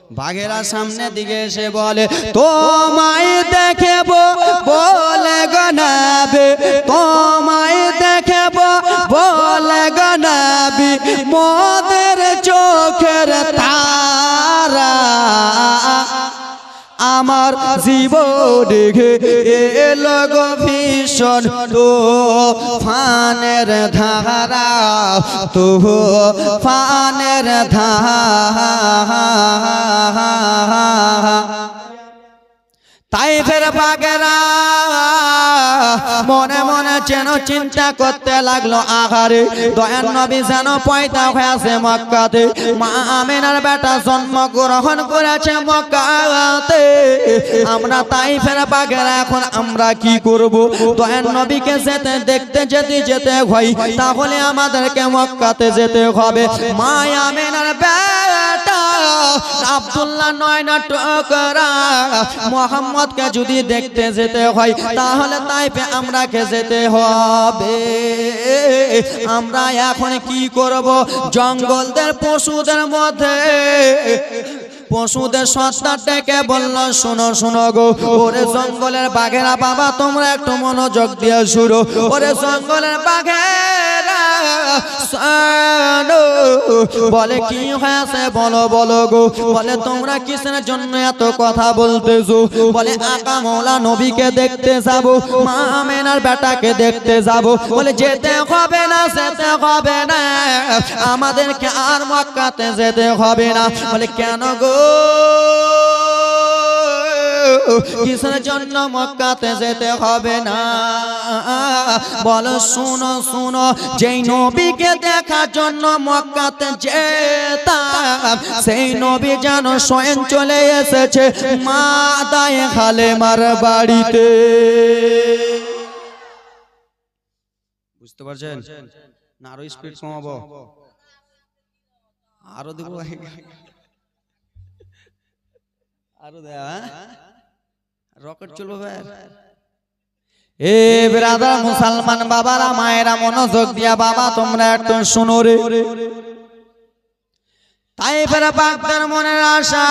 বাঘেরা সামনে দিকে এসে বলে তোমায় দেখব বলে গো নবী, তোমায় দেখব বলে গো নবী, মোদের চোখের তারা আমার জীবনে এলো গো ভীষণ তুফানের ধারা, তুফানের ধারা। তাইফের বাঘেরা মনে মনে যেন চিন্তা করতে লাগলো, আহারে দয়ার নবী যেন পয়দা হয়েছে মক্কাতে, মা আমিনার বেটা জন্মগ্রহণ করেছে মক্কাতে, আমরা তাইফের বাঘেরা এখন আমরা কি করব? দয়ার নবীকে যেতে দেখতে যেতে হয়, তাহলে আমাদেরকে মক্কাতে যেতে হবে। মা আমিনার বেটা আব্দুল্লাহ নয়না টুকরা মুহাম্মদকে যদি দেখতে যেতে হয়, তাহলে তাইফে আমরাকে যেতে হবে। আমরা এখন কি করব? জঙ্গলদের পশুদের মধ্যে পশুদের সত্তা ডেকে বলল, শোনো শোনো গো, ওরে জঙ্গলের বাঘেরা বাবা তোমরা একটু মনোযোগ দিয়ে শুরু। ওরে জঙ্গলের বাঘেরা বলে কি হয়েছে বলো বলো গো। বলে তোমরা কিসের জন্য এত কথা বলতেছো? বলে আকা মৌলা নবীকে দেখতে যাব, মা আমিনার বেটাকে দেখতে যাব। বলে যেতে হবে না, যেতে হবে না, আমাদেরকে আর মক্কাতে যেতে হবে না। বলে কেন গো, কিসের জন্য মক্কাতে যেতে হবে না? বলো শুনো শুনো, যেই নবীকে দেখার জন্য মক্কাতে যেতাম, সেই নবী যেন স্বয়ং চলে এসেছে মা দায়ে হালেমার বাড়িতে। বুঝতে পারছেন না? আরো স্পিড কমাবো, আরো দেবো, আরো দেয়া রকেট চলবে। এ ব্রাদার মুসলমান বাবারা মায়েরা মনোযোগ দিয়া বাবা তোমরা একটু শুনো রে। তাইফের বাগদার মনের আশা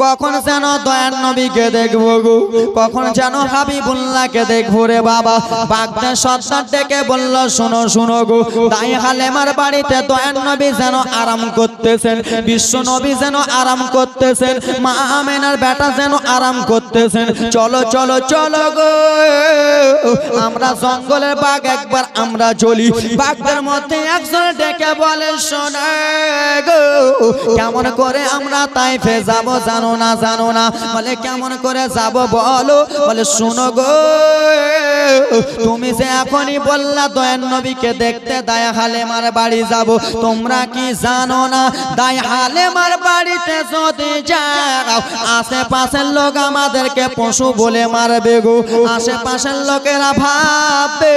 কখন যেন দয়ার নবীকে দেখবো গো, কখন যেন হাবিবুল্লাহকে দেখবো রে বাবা। বাগদার সর্দার ডেকে বলল, শোনো শোনো গো, দায়ে হালেমার বাড়িতে দয়ার নবী যেন আরাম করতেছেন, বিশ্ব নবী যেন আরাম করতেছেন, মা আমিনার বেটা যেন আরাম করতেছেন। চলো চলো চলো গো, আমরা জঙ্গলের বাঘ একবার আমরা চলি। বাঘদের মধ্যে একজন ডেকে বলে, শোনো গো, কেমন করে আমরা তাইফে যাব জানো না, জানো না? বলে কেমন করে যাব বলো? বলে শোনো গো, তুমি যে এখনই বললা দয়ার নবীকে দেখতে দায়ে হালেমার বাড়ি যাব, তোমরা কি জানো না দায়ে হালেমার বাড়িতে যদি যাও আশেপাশের লোক আমাদেরকে পশু বলে মারবে গো। আশেপাশের লোকেরা ভাববে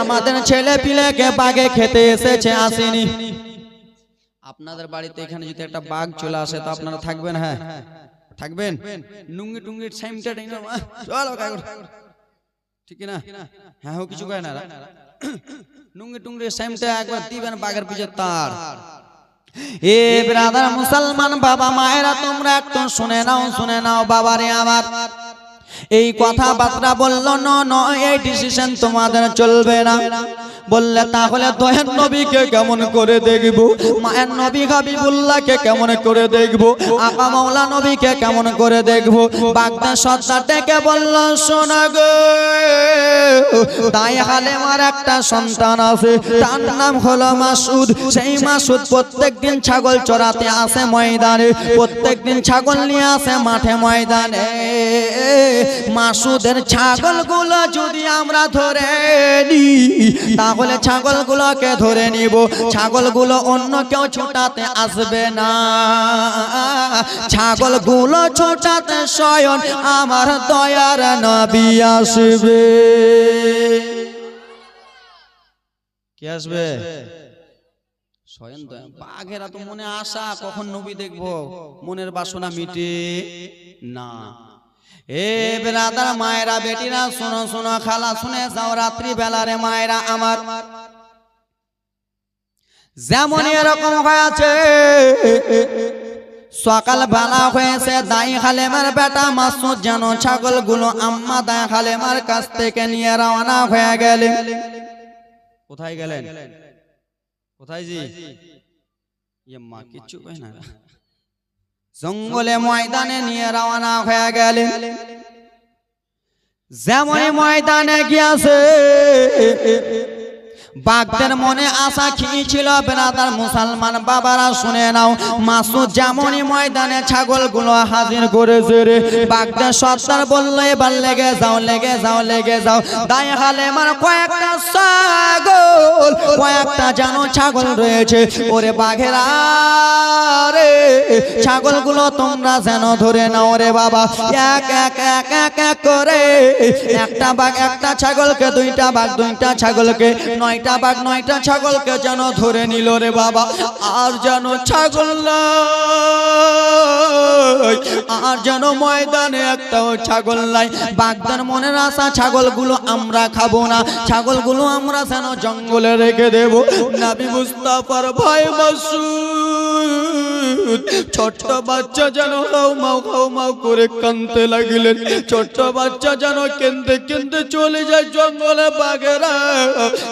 আমাদের ছেলে পিলেকে বাঘে খেতে এসেছে, আসেনি। আপনাদের বাড়িতে এখানে যদি একটা বাঘ চলে আসে তো আপনারা থাকবেন? হ্যাঁ থাকবেন। নুঙ্গি টুঙ্গি সাইমটা চলো ঠিক না? হ্যাঁ ও কিছু কয় না, নুঙ্গি টুঙ্গি সাইমটা একবার দিবেন বাঘের পিছে তার। এ ব্রাদার মুসলমান বাবা মায়েরা তোমরা একটু শুনে নাও, শুনে নাও বাবারে আমার। এই কথাবার্তা বললো ন, এই ডিসিশন তোমাদের চলবে না। বললে তাহলে দয়ার নবীকে কেমন করে দেখবো, মায়ের নবী হাবিবুল্লাহকে কেমন করে দেখবো, আকা মাওলা নবীকে কেমন করে দেখবো? বাগদার সর্দার ডেকে বলল, শোনো গো, দায়ে হালেমার একটা সন্তান আছে, তার নাম হলো মাসুদ। সেই মাসুদ প্রত্যেকদিন ছাগল চড়াতে আসে ময়দানে, প্রত্যেকদিন ছাগল নিয়ে আসে মাঠে ময়দানে। মাসুদের ছাগলগুলো যদি আমরা ধরে নিই, তাহলে ছাগলগুলোকে ধরে নিব, ছাগলগুলো অন্য কেউ ছোটাতে আসবে না, ছাগলগুলো ছোটাতে স্বয়ং আমার দয়ার নবী আসবে। কি আসবে? স্বয়ং দয়া। বাঘেরা তো মনে আশা কখন নবী দেখবো, মনের বাসনা মিটে না। এ ব্রাদার মায়েরা বেটিরা শোনো শোনো, খালা শুনে যাও, রাত্রি বেলা রে মায়েরা আমার, যেমন এরকম হয়েছে সকাল বেলা হয়েছে দাই হালেমার বেটা মাসুদ যেন ছাগলগুলো আম্মা দাই হালেমার কাছ থেকে নিয়ে রওনা হয়ে গেলেন। কোথায় গেলেন? কোথায় জি? মা কিচ্ছু কই না। জঙ্গলে ময়দানে নিয়ে রওনা হয়ে গেলেন। যেমন ময়দানে গিয়েছে বাগদের মনে আশা কি ছিল বেরাদার মুসলমান বাবারা শুনে নাও। মাসুদ যেমনই ময়দানে ছাগলগুলো হাজির করেছে রে, বাগদের সর্দার বললো এবার লেগে যাও লেগে যাও লেগে যাও। দাই হালেমার কয়েকটা ছাগল কয়েকটা যেন ছাগল রয়েছে। ওরে বাঘেরা রে ছাগলগুলো তোমরা যেন ধরে নাও রে বাবা। এক এক এক এক এক করে একটা বাঘ একটা ছাগলকে, দুইটা বাঘ দুইটা ছাগলকে, নয়টা বাঘ নয়টা ছাগলকে যেন ধরে নিল রে বাবা। আর যেন ছাগল নাই, আর যেন ময়দানে একটাও ছাগল নাই। বাগদার মনের আশা ছাগলগুলো আমরা খাবো না, ছাগলগুলো আমরা যেন জঙ্গলে রেখে দেব। নবী মুস্তাফার ভাই মাসুদ ছোট্ট বাচ্চা যেন হাউ মাউ করে কাঁদতে লাগলেন। ছোট্ট বাচ্চা যেন কেঁদে কেঁদে চলে যায় জঙ্গলে। বাঘেরা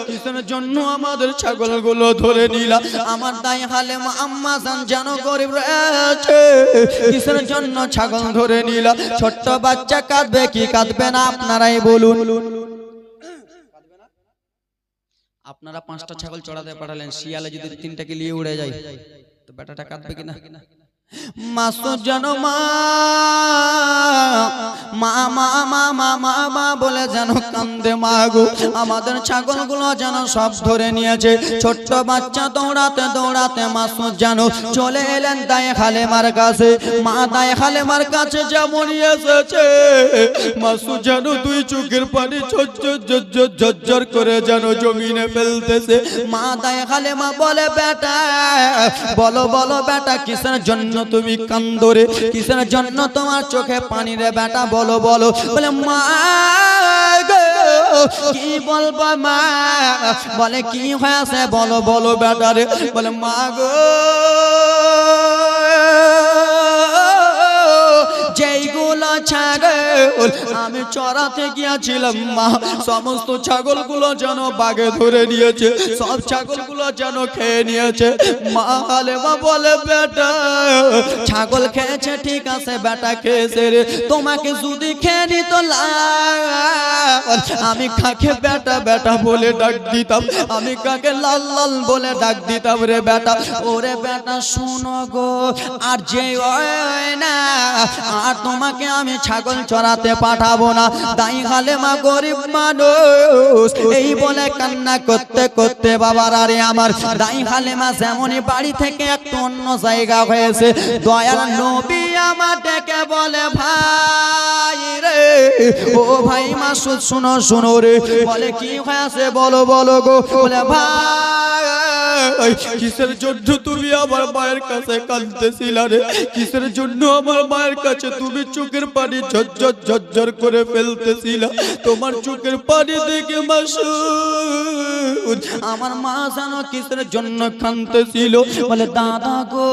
কিসের জন্য আমাদের ছাগলগুলো ধরে নিলা? আমার দাই হালেমা আম্মা জান যেন গরিব রয়েছে, কিসের জন্য ছাগল ধরে নিলা? ছোট্ট বাচ্চা কাঁদবে কি কাঁদবে না আপনারাই বলুন। আপনারা 5টা ছাগল চড়াতে পাঠালেন, শিয়ালে যদি 3টাকে নিয়ে উড়ে যায় তো বেটাটা কাঁদবে কিনা? মাসুদ যেন মা মা মা মা মা মা মা বলে যেন কান্দে। মা গো আমাদের ছাগলগুলো যেন সব ধরে নিয়েছে। ছোট্ট বাচ্চা দৌড়াতে দৌড়াতে মাসুদ যেন চলে এলেন দাই হালেমার কাছে। মা দাই হালেমার কাছে যেমন এসেছে মাসুদ যেন দুই চোখের পানি ঝরঝর করে যেন জমিনে ফেলতেছে। মা দাই হালেমা বলে বেটা বলো বলো বেটা কিসের জন্য তুমি কান্দরে, কিসের জন্য তোমার চোখে পানি রে বেটা বলো বলো। বলে মা গো কি বলবো মা, বলে কি হয়েছে বলো বলো বেটা রে। বলে মা গো যেইগুলো ছাগল আমি চড়াতে গিয়েছিলাম মা, সমস্ত ছাগলগুলো যেন বাঘে ধরে নিয়েছে, সব ছাগলগুলো যেন খেয়ে নিয়েছে। মা হালেমা বলে বেটা ছাগল খেয়েছে ঠিক আছে বেটা খেয়েছে রে, তোমাকে যদি খেয়ে নিত আমি কাকে বেটা বেটা বলে ডাক দিতাম, আমি কাকে লাল লাল বলে ডাক দিতাম রে বেটা। ওরে বেটা শুনো গো আর যে না আর তোমাকে আমি ছাগল চড়াতে পাঠাবো না। দাই হালেমা গরিব মানুষ এই বলে কান্না করতে করতে বাবার আরে আমার দাই হালেমা যেমনই বাড়ি থেকে একটু অন্য জায়গা হয়েছে, দয়ার নবী আমার ডেকে বলে ভাই রে ও ভাই মাসুদ শুনো শুনো রে। বলে কি হয়েছে বলো বলো গো। বলে ভাই কিসের জন্য তুমি আমার মায়ের কাছে কাঁদতেছিলা রে, কিসের জন্য আমার মায়ের কাছে তুমি চোখের পানি ঝরঝর ঝরঝর করে ফেলতেছিলা? তোমার চোখের পানি দেখে মাসুদ আমার মা জানো কিসের জন্য কাঁদতেছিল? বলে দাদা গো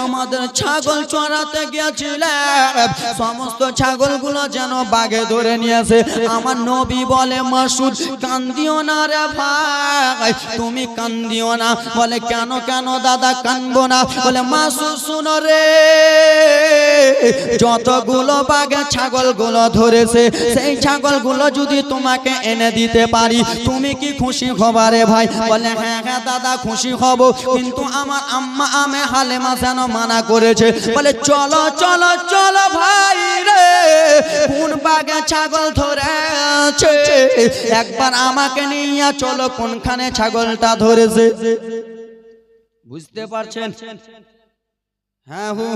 আমাদের ছাগল চড়াতে গিয়েছিলাম, সমস্ত ছাগলগুলো যেন বাঘে ধরে নিয়েছে। আমার নবী বলে মাসুদ কান্দিও না রে ভাই, তুমি কান্দিও না। বলে কেন কেন দাদা কানবো না? বলে মাসুদ শুনো রে যতগুলো বাঘে ছাগলগুলো ধরেছে সেই ছাগলগুলো যদি তোমাকে এনে দিতে পারি তুমি কি খুশি হবা রে ভাই? বলে হ্যাঁ হ্যাঁ দাদা খুশি হব, কিন্তু আমার আম্মা আমে হালেমা যেন মানা করেছে। বলে চলো চলো চলো ভাই রে কোন বাঘে ছাগল ধরেছে একবার আমাকে নিয়ে চলো কোনখানে ছাগলটা ধরেছে। বুঝতে পারছেন? হ্যাঁ হু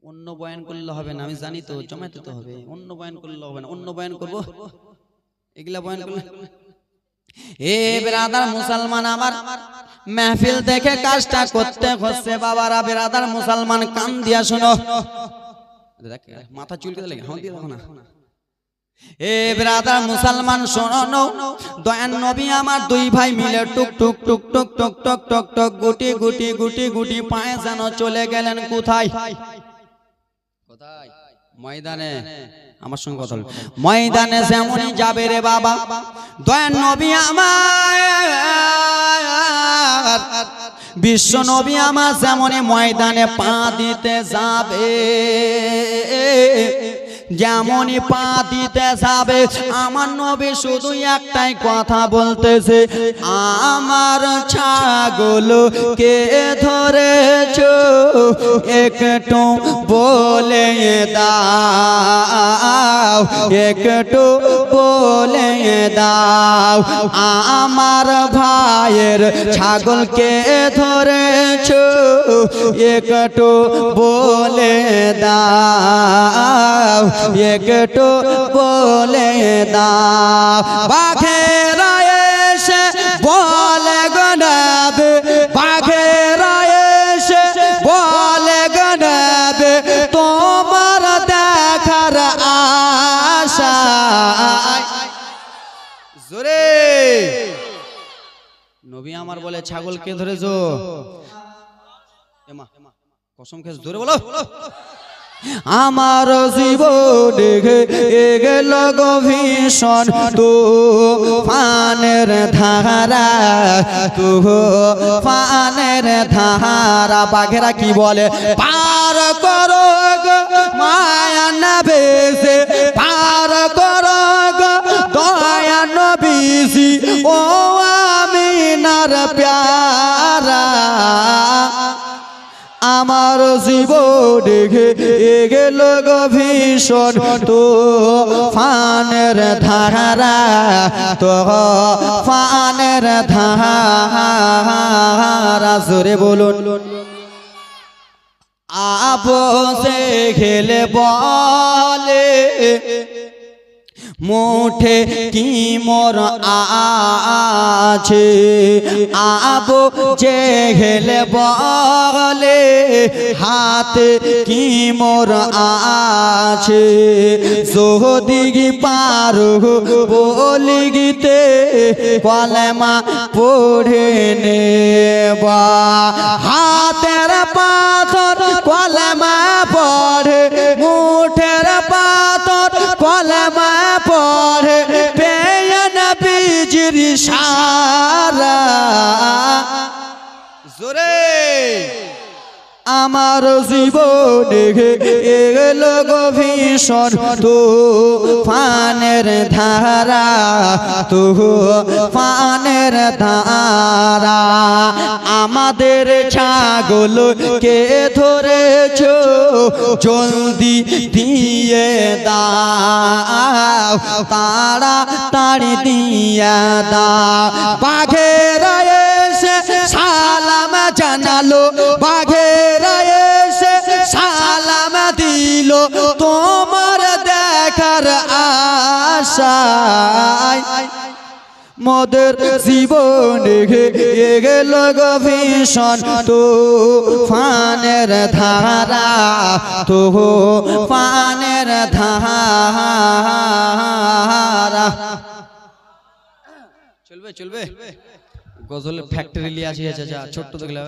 অন্য বয়ান করলে হবে না, আমি জানি তো জমাতে তো হবে, অন্য বয়ান করলে হবে না। অন্য বয়ান করবো এগুলা বয়ান করলে এ বেরাদার মুসলমান আমার महफिल देखे काजटा करते হচ্ছে বাবারা বেরাদার মুসলমান কান দিয়া শোনো। মাথা চুলকে লাগে হাঁ দিয়ে দেখো না। এ ব্রাদার মুসলমান শোনো, দয়ান নবী আমার দুই ভাই মিলে টুক টুক টুক টুক টুক টুক টুক টুক গুটি গুটি গুটি গুটি পায়ে যেন চলে গেলেন কোথায়? কোথায়? ময়দানে। আমার সঙ্গে কথা বল। ময়দানে যেমনই যাবে রে বাবা, দয়ান নবী আমার, বিশ্ব নবী আমার যেমনই ময়দানে পা দিতে যাবে, যেমনই পা দিতে যাবে, আমার নবী শুধু একটাই কথা বলতেছে, আমার ছাগলকে ধরেছো একটু বলে দাও, একটু বলে দাও, আমার ভাইয়ের ছাগলকে ধরেছো একটু বলে দাও, একটু বলে দাও। বাঘেরা এসে বলে গনাবে, বাঘেরা এসে বলে গনাবে, তোমার দেখার আশায়। জোরে নবী আমার বলে ছাগলকে ধরেছো, এমা কসম খেয়ে জোরে বলো, আমার জীবন গেল গো ভীষণ তুফানের ধারা, তুফানের ধারা। বাঘেরা কি বলে? পার করো গো মায়া নবীজি, পার করো গো দয়া নবীজি, ও আমিনার প্যারা। আমার জীবন গেল গো ভীষণ তুফানের ধারা, তুফানের ধারা। জোরে বলুন। আপসে খেলে বলে মুঠে কি মোর আছে, আবু জেহেল বলে হাতে কি মোর আছে, যদি পারো বলি গীতে কলেমা পড়ে নেবা, হাতের পাথর কলেমা পড়ে, মুঠের পাথর কলেমা পড়ে, পেয়ে নবীজির ইশারা। জোরে আমার জীবন গেল গো ভীষণ তুফানের ধারা, তুফানের ধারা। আমাদের ছাগলকে ধরেছো জলদি দিয়ে দাও, তাড়াতাড়ি দিয়ে দাও। বাঘেরা এসে সালাম জানালো, বাঘেরা এসে সালাম দিল, তোমার দেখার আশায়। মোদের জীবন গেল গো ভীষণ তুফানের ধারা, তুফানের ধারা। চলবে চলবে। গজলের ফ্যাক্টরি লিয়ে আসি, ছোট্ট দেখলে,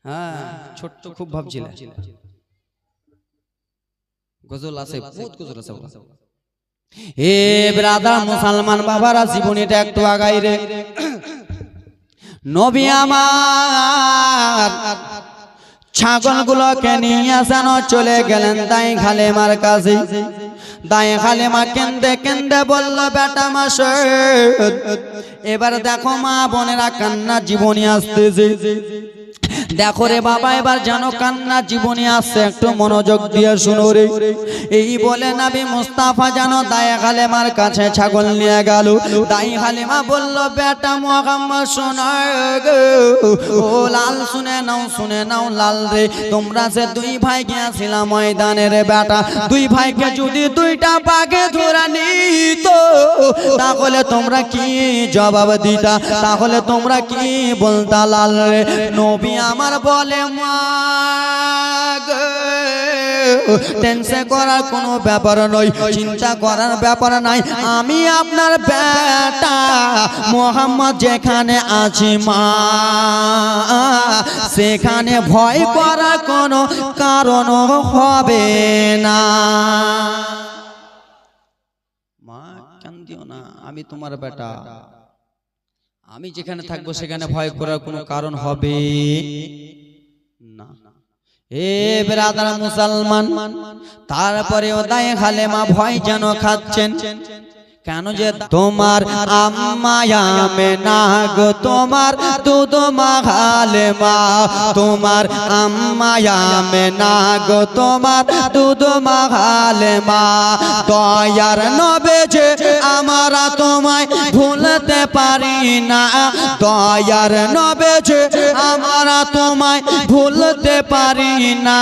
হ্যাঁ ছোট্ট খুব ভাবছিল। গজল আছে, বহুত গজল আছে। এ ব্রাদার মুসলমান বাবারা, জীবনীটা একটু আগাই রে। নবী আমার ছাগলগুলোকে নিয়ে যেন চলে গেলেন দাই খালেমার কাছে। দাই খালেমা কেন্দে কেন্দে বলল, বেটা মাসুদ, এবার দেখো মা বোনেরা কান্না জীবনী আসতেছে। দেখো রে বাবা, এবার জানো কান্না জীবনী আসছে, একটু মনোযোগ দিয়ে শুনো রে। এই বলে নবী মুস্তাফা জানো দাই হালিমার কাছে ছাগল নিয়ে গেল। দাই হালিমা বলল, বেটা মুহাম্মদ শোনো গো, ও লাল শুনে নাও, শুনে নাও লাল রে, তোমরা যে দুই ভাই গিয়েছিলাম ময়দানে রে বেটা, দুই ভাইকে যদি দুইটা বাঘে ধরে নিত তাহলে তোমরা কি জবাব দিতা, তাহলে তোমরা কি বলতা লাল রে? নবী আমার আমার বলে মা গো টেনশন করার কোনো ব্যাপার নয়, চিন্তা করার ব্যাপার নাই, আমি আপনার বেটা মোহাম্মদ যেখানে আছি মা সেখানে ভয় করার কোনো কারণ হবে না। মা কান্দিও না, আমি তোমার বেটা, আমি যেখানে থাকবো সেখানে ভয় করার কোনো কারণ হবে না। এ ব্রাদার মুসলমান, তারপরেও দায়ে হালেমা ভয় যেন খাচ্ছেন, কেন যে তোমার আম্মা আমেনা গো তোমার দুধ মা হালেমা, তোমার আম্মা আমেনা গো তোমার দুধ মা হালেমা, দয়ার নবে যে আমরা তোমায় ভুলতে পারি না, দয়ার নবে যে আমরা তোমায় ভুলতে পারি না,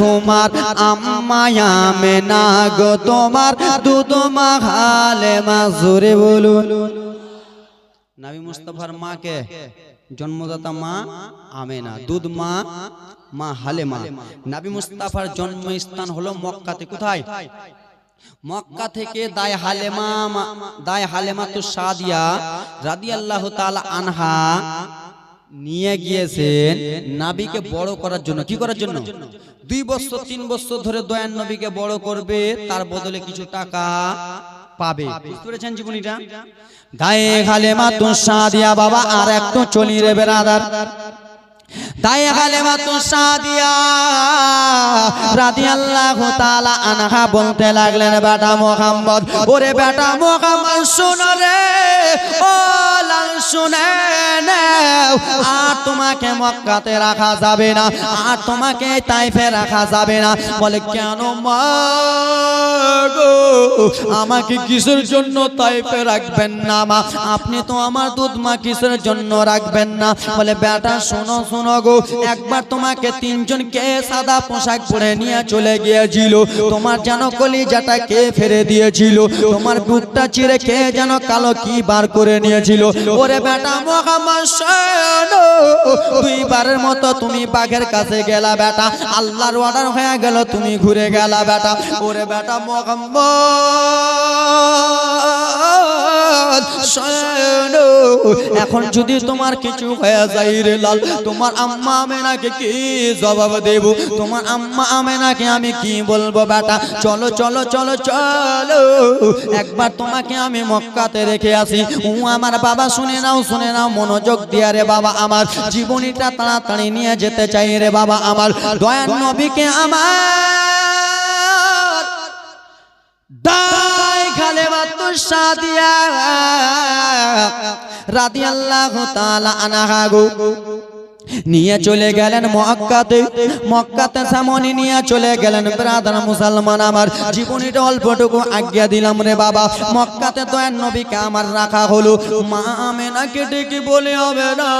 তোমার আম্মা আমেনা গো তোমার দুধ মা হালেমা। জোরে বলুন। নবী মুস্তাফার মাকে জন্মদাতা মা আমেনা, দুধ মা মা হালেমা। নবী মুস্তাফার জন্মস্থান হলো মক্কাতে। কোথায়? মক্কা থেকে দায় হালেমাতুস সাদিয়া রাদিয়াল্লাহু তাআলা আনহা নিয়ে গিয়েছেন নবীকে বড় করার জন্য। কি করার জন্য? 2 বছর 3 বছর ধরে দয়ার নবীকে বড় করবে, তার বদলে কিছু টাকা পাবে। বুঝতে পেরেছেন জীবনীটা? দায়ে হালেমাতুস সাদিয়া বাবা আর একটু চলি রে বেরাদার। দায়ে হালেমাতুস সাদিয়া রাদিয়াল্লাহু তাআলা আনহা বলতে লাগলেন, বেটা মুহাম্মদ, ওরে বেটা মুহাম্মদ শোনো রে, ও লাল শুনে নাও, আর তোমাকে মক্কাতে রাখা যাবে না, আর তোমাকে তাইফে রাখা যাবে না। বলে কেন মা গো, আমাকে কিসের জন্য তাইফে রাখবেন না মা? আপনি তো আমার দুধ মা, কিসের জন্য রাখবেন না? বলে বেটা শোনো শোনো গো, একবার তোমাকে 3 জন কে সাদা পোশাক পরে নিয়ে চলে গিয়েছিল, তোমার যেন কলিজাটা কে ফেরে দিয়েছিল, তোমার বুকটা চিরে কে যেন কালো কি বার করে নিয়েছিল। ওরে বেটা মুহাম্মদ শোনো, 2 বারের মতো তুমি বাঘের কাছে গেলা বেটা, আল্লাহর অর্ডার হয়ে গেল, তুমি ঘুরে গেলা বেটা। ওরে বেটা মুহাম্মদ শোনো, এখন যদি তোমার কিছু হয়ে যায় রে লাল, তোমার আম্মা আমেনাকে কি জবাব দেব? তোমার আম্মা আমেনাকে আমি কি বলবো বেটা? চলো চলো চলো চলো, একবার তোমাকে আমি মক্কাতে রেখে আসি। আমার বাবা শুনে নাও মনোযোগ দিয়া রে বাবা, আমার জীবনীটা তাড়াতাড়ি নিয়ে যেতে চাই রে বাবা, আমার দয়ার নবীকে আমার দায় হালেমাতুস সাদিয়া রাদিয়াল্লাহু তাআলা আনহা গো নিয়ে চলে গেলেন মক্কাতে সামনে নিয়ে চলে গেলেন। ব্রাদার মুসলমান আমার, জীবনীটা অল্পটুকু আজ্ঞা দিলাম রে বাবা। মক্কাতে দয়ার নবীকে আমার রাখা হলো। মা আমেনাকে ডেকে বলে হবে না,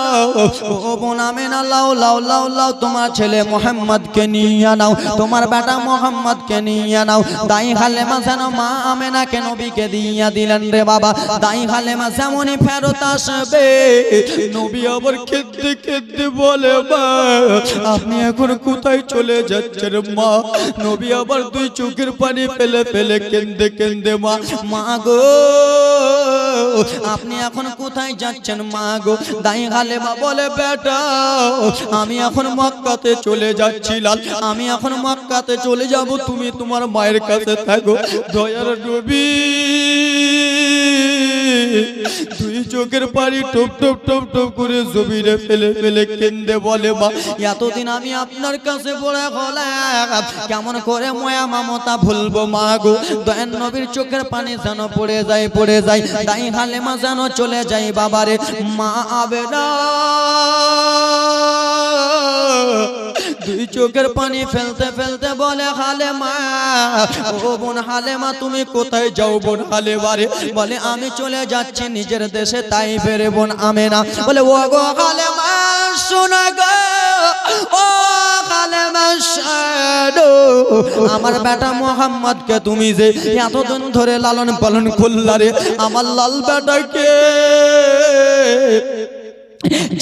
ও বোন আমেনা, লাও লাও লাও লাও, তোমার ছেলে মুহাম্মদকে নিয়ে নাও, তোমার বেটা মুহাম্মদকে নিয়ে নাও। দাই হালেমা যেন মা আমেনাকে নবীকে দিয়ে দিলেন রে বাবা। দাই হালেমা যেমনই ফেরত আসবে, নবী আবার কেঁদতে কেঁদতে বলে, মা আপনি এখন কোথায় চলে যাচ্ছেন মা? নবী আবার 2 চোখের পানি ফেলে ফেলে কেঁদে কেঁদে, মা মা গো আপনি এখন কোথায় যাচ্ছেন মা গো? দাই হালেমা বলে, বেটা আমি এখন মক্কাতে চলে যাচ্ছি লাল, আমি এখন মক্কাতে চলে যাব, তুমি তোমার মায়ের কাছে থাকো। দয়ার নবী 2 চোখের পানি টপ টপ টপ টপ করে জমিনে ফেলে ফেলে কেঁদে বলে, মা এতদিন আমি আপনার কাছে বলে হলাম, কেমন করে মায়া মমতা ভুলবো মা গো? দয়ার নবীর চোখের পানি যেন পড়ে যায়, দাই হালেমা যেন চলে যায় বাবারে। মা আবেনা 2 চোখের পানি ফেলতে ফেলতে বলে, হালেমা ও বোন হালেমা, তুমি কোথায় যাও বোন হালেমা রে? বলে আমি চলে যাচ্ছি নিজের দেশে তাইফের বোন আমেনা। বলে ও গো হালেমা শোনা গো, ও হালেমা শোনো, আমার বেটা মুহাম্মদকে তুমি যে এতদিন ধরে লালন পালন করলা রে, আমার লাল বেটাকে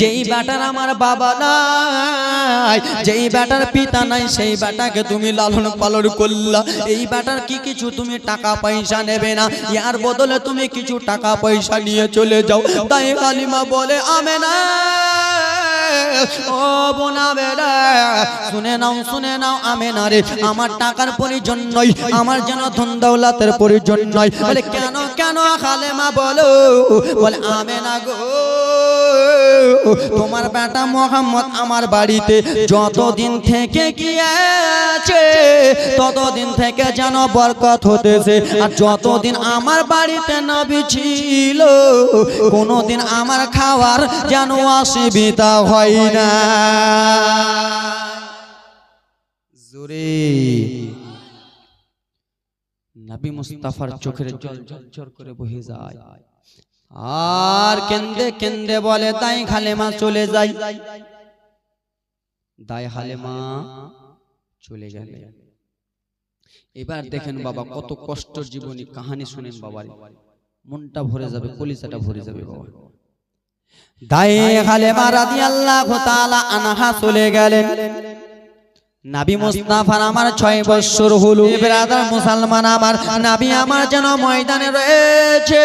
যেই বেটার আমার বাবা নাই, যেই বেটার পিতা নাই, সেই বেটাকে তুমি লালন পালন করলা। এই বেটার কি কিছু তুমি টাকা পয়সা নেবে না, ইয়ার বদলে তুমি কিছু টাকা পয়সা নিয়ে চলে যাও। তাই হালিমা বলে আমেনা ও বোনা বেটা শুনে নাও আমেনা রে, আমার টাকার প্রয়োজন নয়, আমার যেন ধন দৌলতের প্রয়োজন নয়। বলে কেন কেন হালিমা বলো, বলে আমেনা গো তোমার বেটা মোহাম্মদ আমার বাড়িতে যতদিন থেকে গিয়েছে ততদিন থেকে যেন বরকত হতেছে, আর যতদিন আমার বাড়িতে নবী ছিল কোনোদিন আমার খাওয়ার যেন অসুবিধা হয় না। জোরে নবী মুস্তাফার চোখের জল ঝরঝর করে বহে যায়, আর কেন্দে কেন্দে বলে তাই হালিমা চলে যাই, দাই হালিমা চলে গেল। এবার দেখেন বাবা কত কষ্ট জীবনী কাহিনী শুনেন বাবা, মনটা ভরে যাবে, কলিজাটা ভরে যাবে বাবা। দাই হালিমা রাদিয়াল্লাহু তাআলা আনহা চলে গেলেন। নবী মুস্তাফার আমার 6 বছর হলো। ব্রাদার মুসলমান আমার, নবী আমার যেন ময়দানে রয়েছে,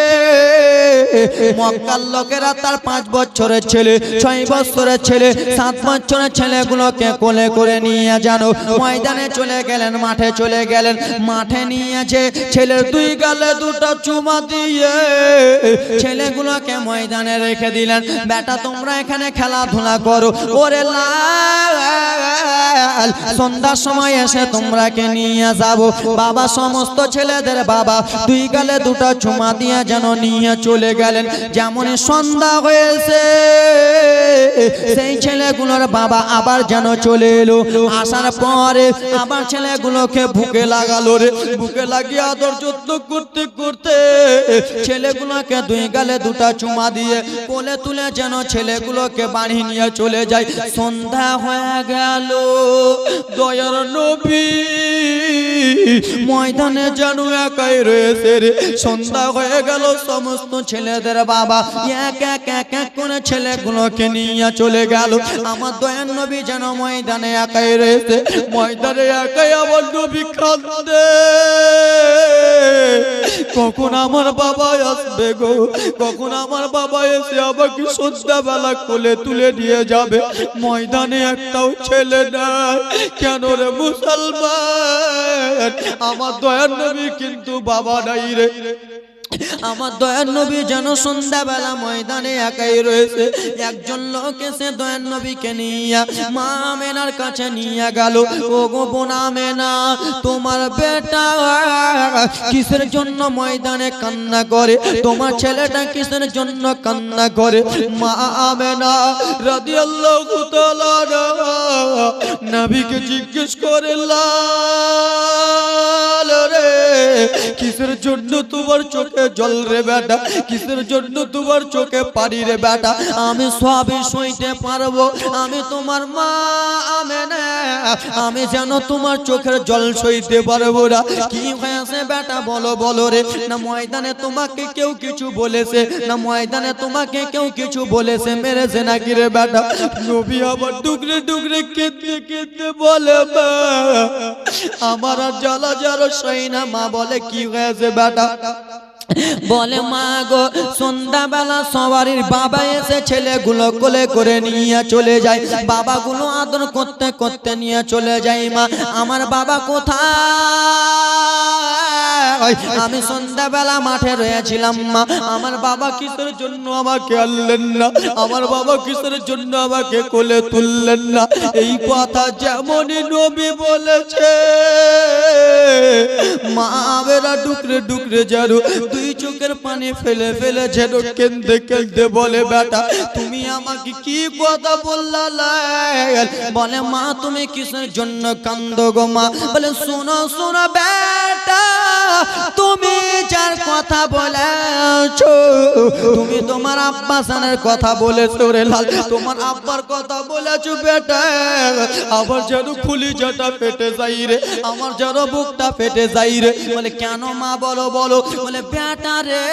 মক্কার লোকেরা তার 5 বছরের ছেলে, 6 বছরের ছেলে, 7 বছরের ছেলেগুলোকে কোলে করে নিয়ে যেন ময়দানে চলে গেলেন, মাঠে চলে গেলেন। মাঠে নিয়েছে ছেলের 2 গালে 2টা চুমা দিয়ে ছেলেগুলোকে ময়দানে রেখে দিলেন। বেটা তোমরা এখানে খেলাধুলা করো, ওরে লাল সন্ধ্যার সময় এসে তোমরাকে নিয়ে যাব। বাবা সমস্ত ছেলেদের বাবা 2 গালে 2টা চুমা দিয়ে যেন নিয়ে চলে গেলেন। যেমন সন্ধ্যা হয়েছে সেই ছেলেগুলোর বাবা আবার যেন চলে এলো। আসার পরে আবার ছেলেগুলোকে বুকে লাগালো রে, বুকে লাগিয়ে আদর যত্ন করতে করতে ছেলেগুলোকে 2 গালে 2টা চুমা দিয়ে কোলে তুলে যেন ছেলেগুলোকে বাড়ি নিয়ে চলে যায়। সন্ধ্যা হয়ে গেল, দয়ার নবী ময়দানে যেন একাই রয়েছে রে। সন্ধ্যা হয়ে গেল, সমস্ত ছেলেদের বাবা এক এক এক এক করে ছেলেগুলোকে নিয়ে চলে গেল। আমার দয়ার নবী যেন ময়দানে একাই রয়েছে, ময়দানে একাই আমার নবী কাঁদে, কখন আমার বাবা আসবে গো, কখন আমার বাবা এসে আমাকে সন্ধ্যাবেলা কোলে তুলে নিয়ে যাবে। ময়দানে একটাও ছেলে নাই, কেন রে মুসলমান, আমার দয়ার নবী কিন্তু বাবা নাই রে। আমার দয়ার নবী যেন সন্ধ্যাবেলা ময়দানে একাই রয়েছে। একজন লোক এসে দয়ার নবীকে নিয়ে মা আমেনার কাছে নিয়ে গেল। ও গো বোন আমেনা, তোমার বেটা কিসের জন্য ময়দানে কান্না করে, তোমার ছেলেটা কিসের জন্য কান্না করে? মা আমেনা রাদিয়াল্লাহু তাআলা নবীকে জিজ্ঞেস করে, লাল রে কিসের জন্য তোমার চোখে জল রে বেটা, কিসের জন্য তোমার চোখে পানি রে বেটা? আমি সবই সইতে পারবো, আমি তোমার মা আমেনা, আমি যেন তোমার চোখের জল সইতে পারবো না। কি হয়েছে বেটা বলো বলো রে। না ময়দানে তোমাকে কেউ কিছু বলেছে, না ময়দানে তোমাকে কেউ কিছু বলেছে, মেরেছে নাকি রে বেটা? নবী আবার টুকরে টুকরে কেঁদে কেঁদে বলে, মা আমার আর জ্বালা জ্বালা সই না। মা বলে কি হয়েছে বেটা? বলে মা গো সন্ধ্যাবেলা সবারই বাবা এসে ছেলেগুলো কোলে করে নিয়ে চলে যায়, বাবাগুলো আদর করতে করতে নিয়ে চলে যায়। মা আমার বাবা কোথায়? আমি সন্ধ্যাবেলা মাঠে রয়েছিলাম মা, আমার বাবা কিসের জন্য আমাকে আনলেন না, আমার বাবা কিসের জন্য আমাকে কোলে তুললেন না? এই কথা যেমনই নবী বলেছে মা আমেনা ডুকরে ডুকরে যেন 2 চোখের পানি ফেলে ফেলে যেন কেঁদে কেঁদে বলে, বেটা তুমি আমাকে কি কথা বললা? বলে মা তুমি কিসের জন্য কান্দো গো মা? বলে শোনো শোনো বেটা, তুমি যার কথা বলেছো, তুমি তোমার আব্বা জানের কথা বলেছো রে লাল, তোমার আব্বার কথা বলেছো বেটা, আবার যেন খুলিজাটা ফেটে যাই রে, আমার যেন বুকটা ফেটে যাই রে। বলে কেন মা বলো বলো। বলে বেটা রে,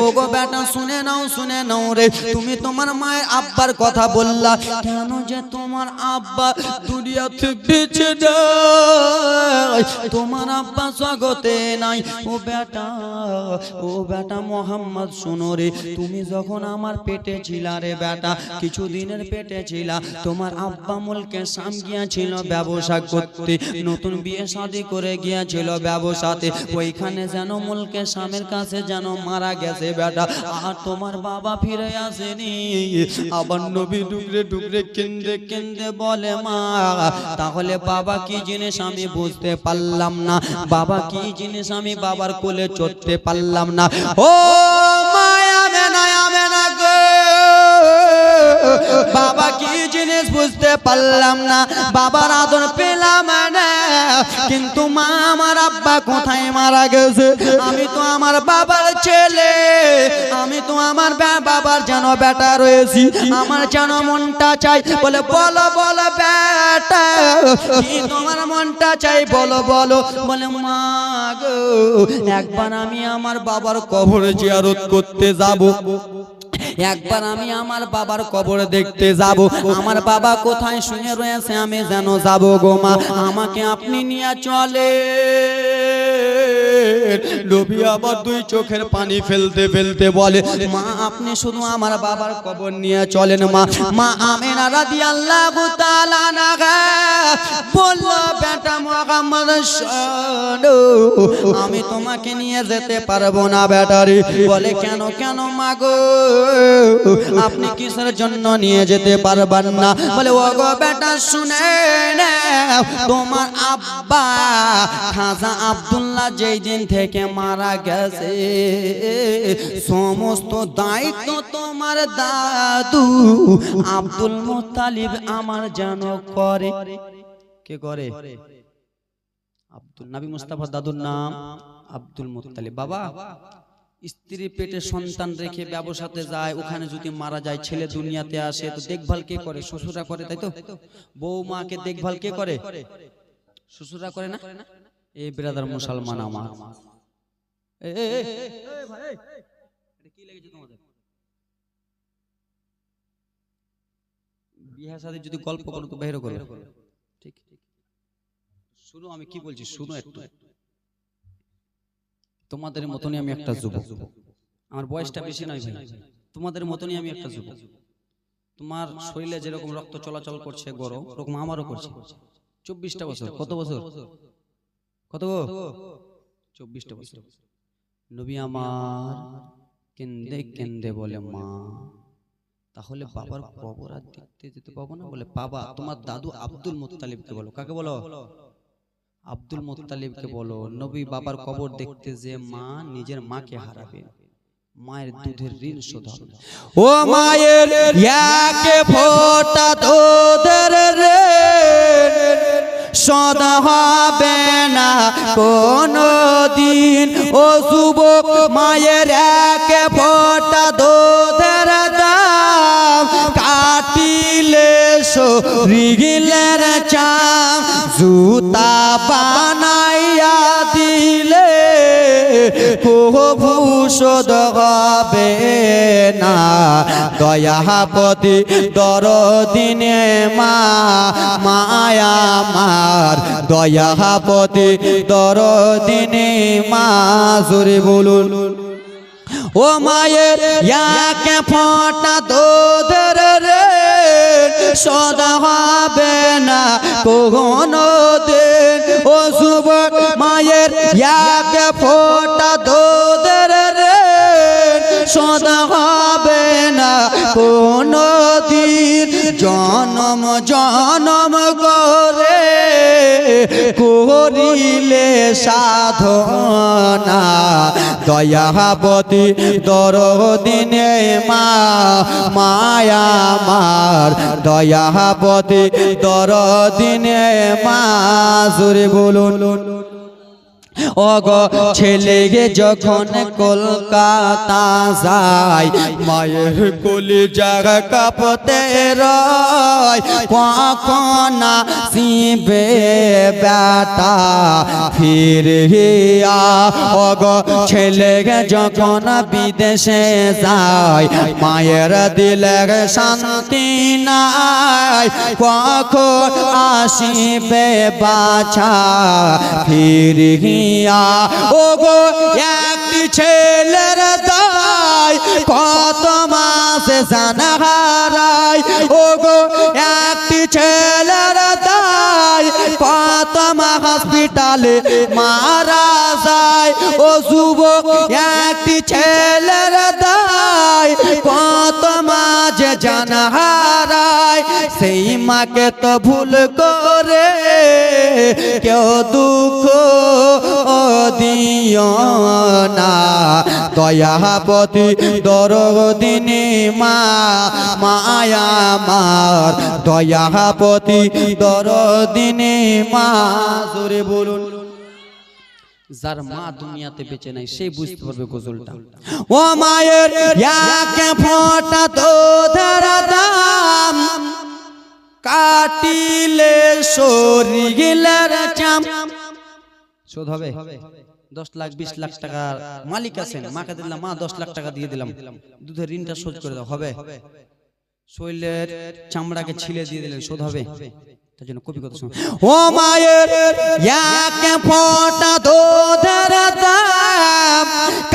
ও গো বেটা শুনে নাও রে, তুমি তোমার মায়ের আব্বার কথা বললা, কেন যে তোমার আব্বা দুনিয়াতে বেঁচে যায়, তোমার আব্বা জগতে নাই। ও বেটা মোহাম্মদ শোনো রে, তুমি যখন আমার পেটে ছিলা রে বেটা, কিছুদিনের পেটে ছিলা, তোমার আব্বা মুলকে শাম গিয়েছিল ব্যবসা করতে, নতুন বিয়ে শাদী করে গিয়েছিল ব্যবসাতে, ওইখানে যেন মুলকে শামের কাছে যেন মারা গেছে বেটা, আর তোমার বাবা ফিরে আসেনি। আবার নবী ডুকরে ডুকরে কেন্দে বলে মা, তাহলে বাবা কি জিনিস আমি বুঝতে পারলাম না, বাবা কি জিনিস আমি বাবার কোলে চড়তে পারলাম না। ও মায়া মেনা গো, বাবা কি জিনিস বুঝতে পারলাম না, বাবার আদর পেলাম না, কিন্তু মা আমার আব্বা কোথায় মারা গেছে, আমি তো আমার বাবার ছেলে, আমি তো আমার বাবার যেন বেটা রয়েছি, আমার যেন মনটা চাই। বলে বলো বেটা, কি তোমার মনটা চাই বলো। বলে মা গো, একবার আমি আমার বাবার কবরে জিয়ারত করতে যাব, একবার আমি আমার বাবার কবর দেখতে যাব, আমার বাবা কোথায় শুয়ে রয়েছে আমি যেন যাব গো মা, আমাকে আপনি নিয়ে চলে। নবী আবার দুই চোখের পানি ফেলতে বলে মা আপনি শুধু আমার বাবার কবর নিয়ে চলেন। মা আমিনা রাদিয়াল্লাহু তাআলা আনহা বলল বেটা মুহাম্মদ শোনো, আমি তোমাকে নিয়ে যেতে পারবো না বেটারে। বলে কেন মা গো, আপনি কিসের জন্য নিয়ে যেতে পারবেন না? বলে ও গো বেটা শুনে নাও, তোমার আব্বা খাজা আব্দুল্লাহ যেই দিন থেকে মারা গেছে, সমস্ত দায়িত্ব তোমার দাদু আব্দুল মুত্তালিব আমার যেন করে। কে করে? আব্দুল নবী মুস্তাফা দাদুর নাম আব্দুল মুত্তালিব। বাবা স্ত্রী পেটে সন্তান রেখে ব্যবসাতে যায়, ওখানে যদি মারা যায় ছেলে দুনিয়াতে আসে তো দেখভাল কে করে? শ্বশুরা করে, তাই তো? বৌমাকে দেখভাল কে করে? শ্বশুরা করে না? এই ব্রাদার মুসলমান আমার, কি লেগেছে তোমাদের? বিয়ে শাদী যদি গল্প করো তো বাইরে করো, ঠিক? শুনো আমি কি বলছি, শুনো একটু। তোমাদের মতনই আমি একটা যুবক, আমার বয়সটা বেশি নয় ভাই, তোমাদের মতনই আমি একটা যুবক। তোমার শরীরে যেরকম রক্ত চলাচল করছে গরম, ওরকম আমারও করছে। 24টা বছর। কত বছর? কত? 24টা বছর। নবী আমার কেন্দে বলে মা তাহলে বাবার কবর আর দেখতে যেতে পাবো না? বলে বাবা তোমার দাদু আব্দুল মুত্তালিবকে বলো। কাকে বলো? আব্দুল মুত্তালিবকে বলো। নবী বাবার কবর দেখতে যে মা নিজের মাকে হারাবে, মায়ের দুধের ঋণ শোধ হবে। ও মায়ের একে ফোঁটা দুধের ঋণ শোধ হবে না কোনদিন। ও যুবক মায়ের একে ফোঁটা দুধের দাম কাটিলে শরীরের চাম, জুতা বানাইয়া দিলে কবু শোধ হবে না। দয়াপতি দরদিনে মা মায়া মার, দয়াপতি দরদিনে মা। জোরে বলুন। ও মায়ের একে ফোঁটা দুধের ঋণ শোধ হবে না কোনদিন। ও যুবক মায়ের একে ফোঁটা দুধের ঋণ শোধ হবে না কোনদিন। জনম জনম করে করিলে সাধনা, দয়াবতী দরদিনে মা মায়া মার, দয়াবতী দরদিনে মা। জোরে বলুন। ওগো ছেলে যখন কলকাতা যায় মায়ের কলিজা কাঁপতে রয় কখন আসিবে বেটা ফিরিয়া ওগো ছেলে যখন বিদেশে যায় মায়ের দিলে শান্তি নাই কখন আসিবে বাছা ফিরিয়া ওগো একটি ছেলের দায় কত মাসে জানা হারায় ওগো একটি ছেলের দায় কত মা হসপিটালে মারা যায় ও যুবক একটি ছেলের দায় কত মাঝে জানা হারায় সেই মাকে তো ভুল করে কেউ দুঃখ দিও না দয়াপতি দরদিনী মা মায়া মার দয়াপতি দরদিনী মা জোরে বলুন যার মা দুনিয়াতে বেঁচে নাই সেই বুঝতে পারবে গজলটা ও মায়ের এক ফোঁটা দুধের দাম কাটিলে শরীরের চাম শোধ হবে 10 লাখ 20 লাখ টাকার মালিক আছেন মাকে দিলাম মা 10 লাখ টাকা দিয়ে দিলাম দুধের ঋণটা শোধ করে দাও হবে শরীরের চামড়াকে ছিলে দিয়ে দিলেন শোধ হবে তার জন্য কবি কথা শুনুন ও মায়ের এক ফোঁটা দুধের দাম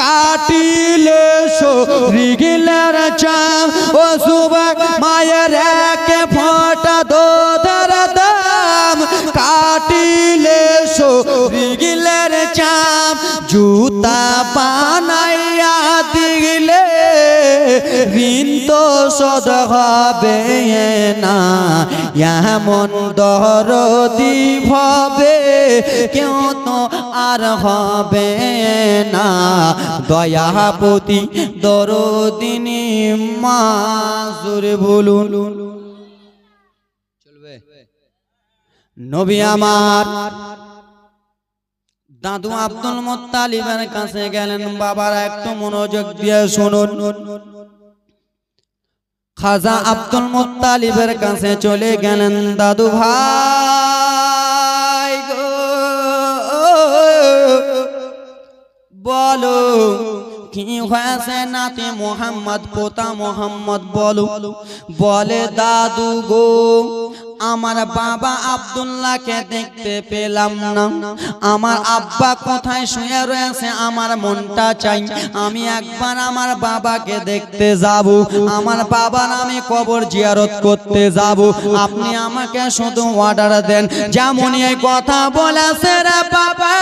কাটিলে শরীরের চাম ও যুবক মায়ের এক ফোঁটা দুধের দাম কাটিলে শরীরের চাম জুতা বানাইয়া দিলে ঋণ তো শোধ হবে না এমন দরদি ভাবে কেউ তো আর হবে না দয়াপতি দরদিনী মা জোরে বলুন চলবে নবী আমার দাদু আব্দুল মুত্তালিবের কাছে গেলেন বাবার একটু মনোযোগ দিয়ে শুনুন খাজা আব্দুল মুত্তালিবের কাছে চলে গেলেন দাদু ভাই গো বলো কি হয়েছে নাতি মোহাম্মদ পোতা মোহাম্মদ বলো বলে দাদু গো আমার বাবা আব্দুল্লাহকে দেখতে পেলাম না আমার আব্বা কোথায় শুয়ে রয়েছে আমার মনটা চাই আমি একবার আমার বাবাকে দেখতে যাব আমার বাবার আমি কবর জিয়ারত করতে যাব আপনি আমাকে শুধু অর্ডার দেন যেমন এই কথা বলেছে রে বাবা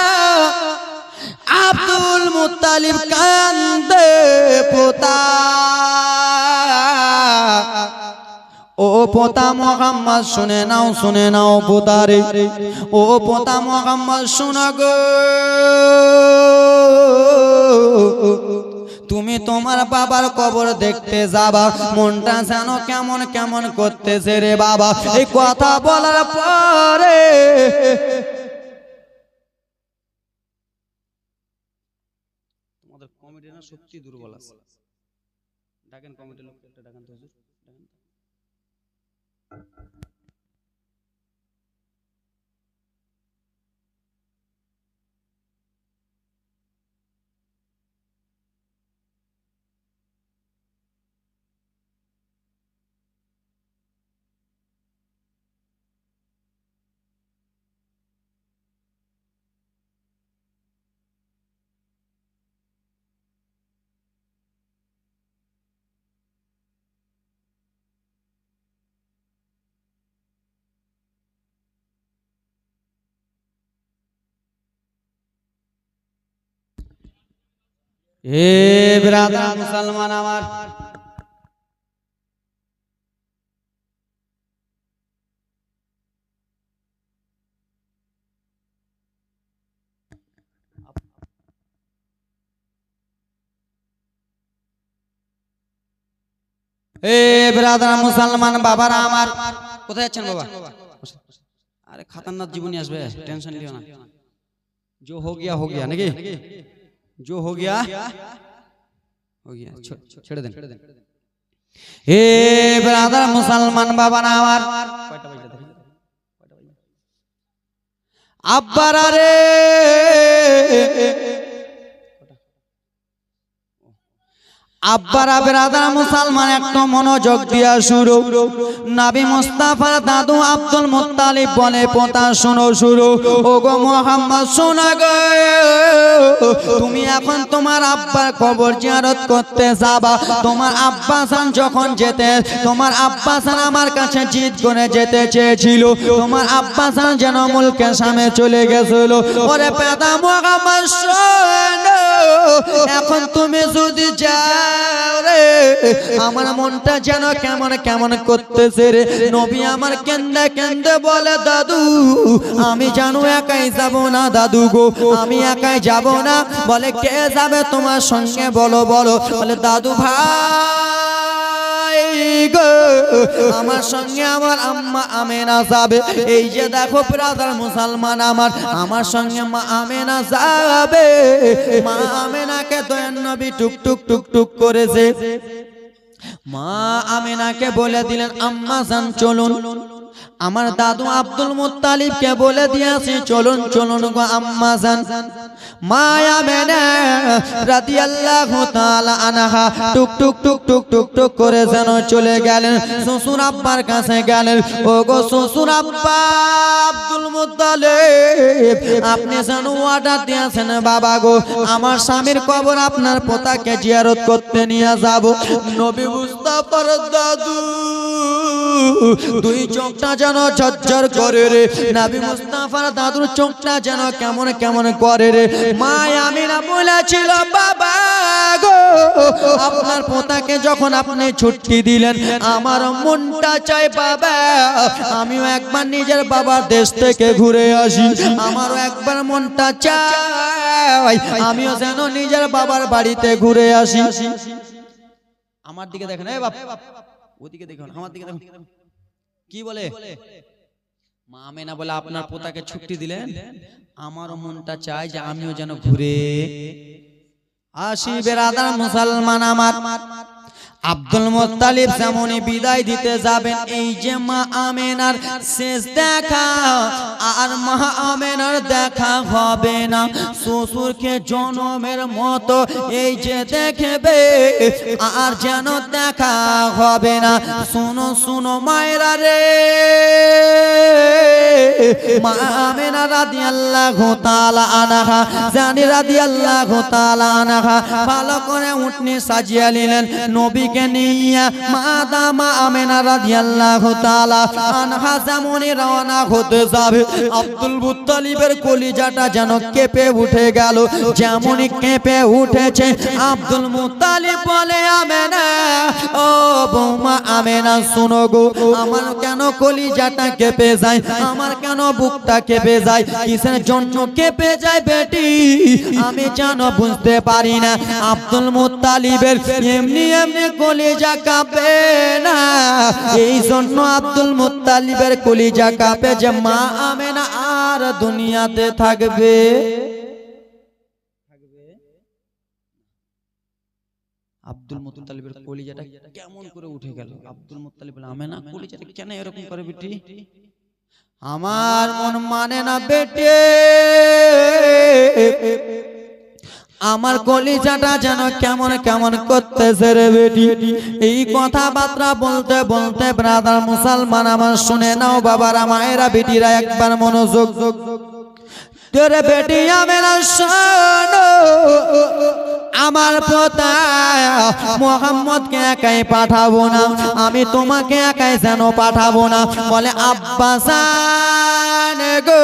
আব্দুল মুত্তালিব কান্দে পোতা ও পোতা মোহাম্মদ শুনে নাও পোতারে ও পোতা মোহাম্মদ শোনো গো তুমি তোমার বাবার কবর দেখতে যাবা মনটা যেন কেমন কেমন করতেছে রে বাবা এই কথা বলার পরে তোমাদের কমিটি না সত্যি দুর্বল আছে ডাকেন কমিটির লোককে একটা ডাকেন তো হুজুর ডাকেন হে ব্রাদার মুসলমান আমার হে ব্রাদার মুসলমান বাবারা আমার কোথায় যাচ্ছেন বাবা আরে খতরনাক জীবনী আসবে টেনশন নিও না जो हो गया नाকি जो हो गया ছেড়ে দেন। হে ব্রাদার মুসলমান বাবা না আমার আব্বারা রে আব্বারা ব্রাদার মুসলমান একটু মনোযোগ দিয়া শুরু। নবী মুস্তাফার দাদু আব্দুল মুত্তালিব বলে পোতা শুনো শুরু। ওগো মুহাম্মদ শোনা গো, তুমি এখন তোমার আব্বার কবর জিয়ারত করতে যাবা। তোমার আব্বা জান যখন যেতে, তোমার আব্বা জান আমার কাছে জিদ করে যেতে চেয়েছিল। তোমার আব্বা জান যেন মুলকের সামনে চলে গেছিল। ওরে পেদা মুহাম্মদ শোনো, এখন তুমি যদি যাও রে, আমার মনটা যেন কেমন কেমন করতেছে রে। নবী আমার কেন্দে কেন্দে বলে দাদু আমি জানো একাই যাব না দাদু গো, আমি একাই যাব না। বলে কে যাবে তোমার সঙ্গে বলো বলো। বলে দাদু ভাই গো, আমার সঙ্গে আমার আম্মা আমেনা যাবে। এই যে দেখো ব্রাদার মুসলমান আমার সঙ্গে মা আমেনা যাবে। মা আমেনাকে দয়ার নবী টুক টুক টুক টুক করেছে। মা আমেনাকে বলে দিলেন আম্মা জান চলুন। আমার দাদু আব্দুল মুত্তালিবকে বলে দিয়েছে চলুন চলুন গো আম্মা জান। মা আমেনা রাদিয়াল্লাহু তাআলা আনহা টুক টুক টুক টুক টুক টুক করে যেন চলে গেলেন শ্বশুর আব্বার কাছে গেলেন। ও গো শ্বশুর আব্বা আব্দুল মুত্তালিব, আপনি যেন অর্ডার দিয়েছেন বাবা গো, আমার স্বামীর কবর আপনার পোতাকে জিয়ারত করতে নিয়ে যাব। নবী মুস্তাফার দাদু দুই চোখটা যেন ঝরঝর করে রে। নবী মুস্তাফার দাদুর চোখটা যেন কেমন কেমন করে রে। মা আমিনা বলেছিল বাবা গো, আপনার পোতাকে যখন আপনি ছুটি দিলেন আমার মনটা চাই বাবা আমিও একবার নিজের বাবার দেশ থেকে ঘুরে আসি। আমারও একবার মনটা চাই আমিও যেন নিজের বাবার বাড়িতে ঘুরে আসি। আমার দিকে দেখেন এ বাপ, ওদিকে দেখুন, আমার দিকে দেখুন কি বলে। মা আমেনা বলে আপনার পোতাকে ছুটি দিলেন, আমারও মনটা চায় যে আমিও যেন ঘুরে আসি। বেরাদার মুসলমান আমার আব্দুল মুত্তালিব যেমনই বিদায় দিতে যাবেন, এই যে মা আমেনার শেষ দেখা আর মা আমেনার দেখা হবে না। শ্বশুরকে জনমের মতো এই যে দেখবে আর যেন দেখা হবে না। শুনো শুনো মায়েরা রে, মা আমেনা রাদিয়াল্লাহু তাআলা আনহা জানি রাদিয়াল্লাহু তাআলা আনহা ভালো করে উঠনি সাজিয়ে নিলেন নবী কে নিয়ে। মা আমেনা রাদিয়াল্লাহু তাআলা আনহা যেমনই রওনা হতে যাবে, আব্দুল মুত্তালিবের কলিজাটা যেন কেঁপে উঠে গেল। যেমনই কেঁপে উঠেছে আব্দুল মুত্তালিব বলে আমেনা, ও বৌমা আমেনা শোনো গো, আমার কেন কলিজাটা কেঁপে যায়, আমার কেন বুকটা কেঁপে যায়, কিসের জন্য কেঁপে যায় বেটি আমি যেন বুঝতে পারি না। আব্দুল মুত্তালিবের এমনি এমনি কলিজা কাঁপে না, এই জন্য আব্দুল মুত্তালিবের কলিজা কাঁপে যে মা আমেনা আর দুনিয়াতে থাকবে। আব্দুল মুত্তালিবের কলিজাটা কেমন করে উঠে গেল। আব্দুল মুত্তালিব বলে আমেনা কলিজাটা কেন এরকম করে বেটি, আমার মন মানে না বেটে, আমার কলিজাটা যেন কেমন কেমন করতেছে রে বেটি। এই কথাবার্তা বলতে বলতে ব্রাদার মুসলমান আমার শুনে নাও বাবারা মায়েরা বেটিরা একবার মনোযোগ। তোরে বেটি আমেনা শোনো, আমার পোতা মুহাম্মদকে একাই পাঠাবো না, আমি তোমাকে একাই যেন পাঠাবো না। বলে আব্বা জান গো,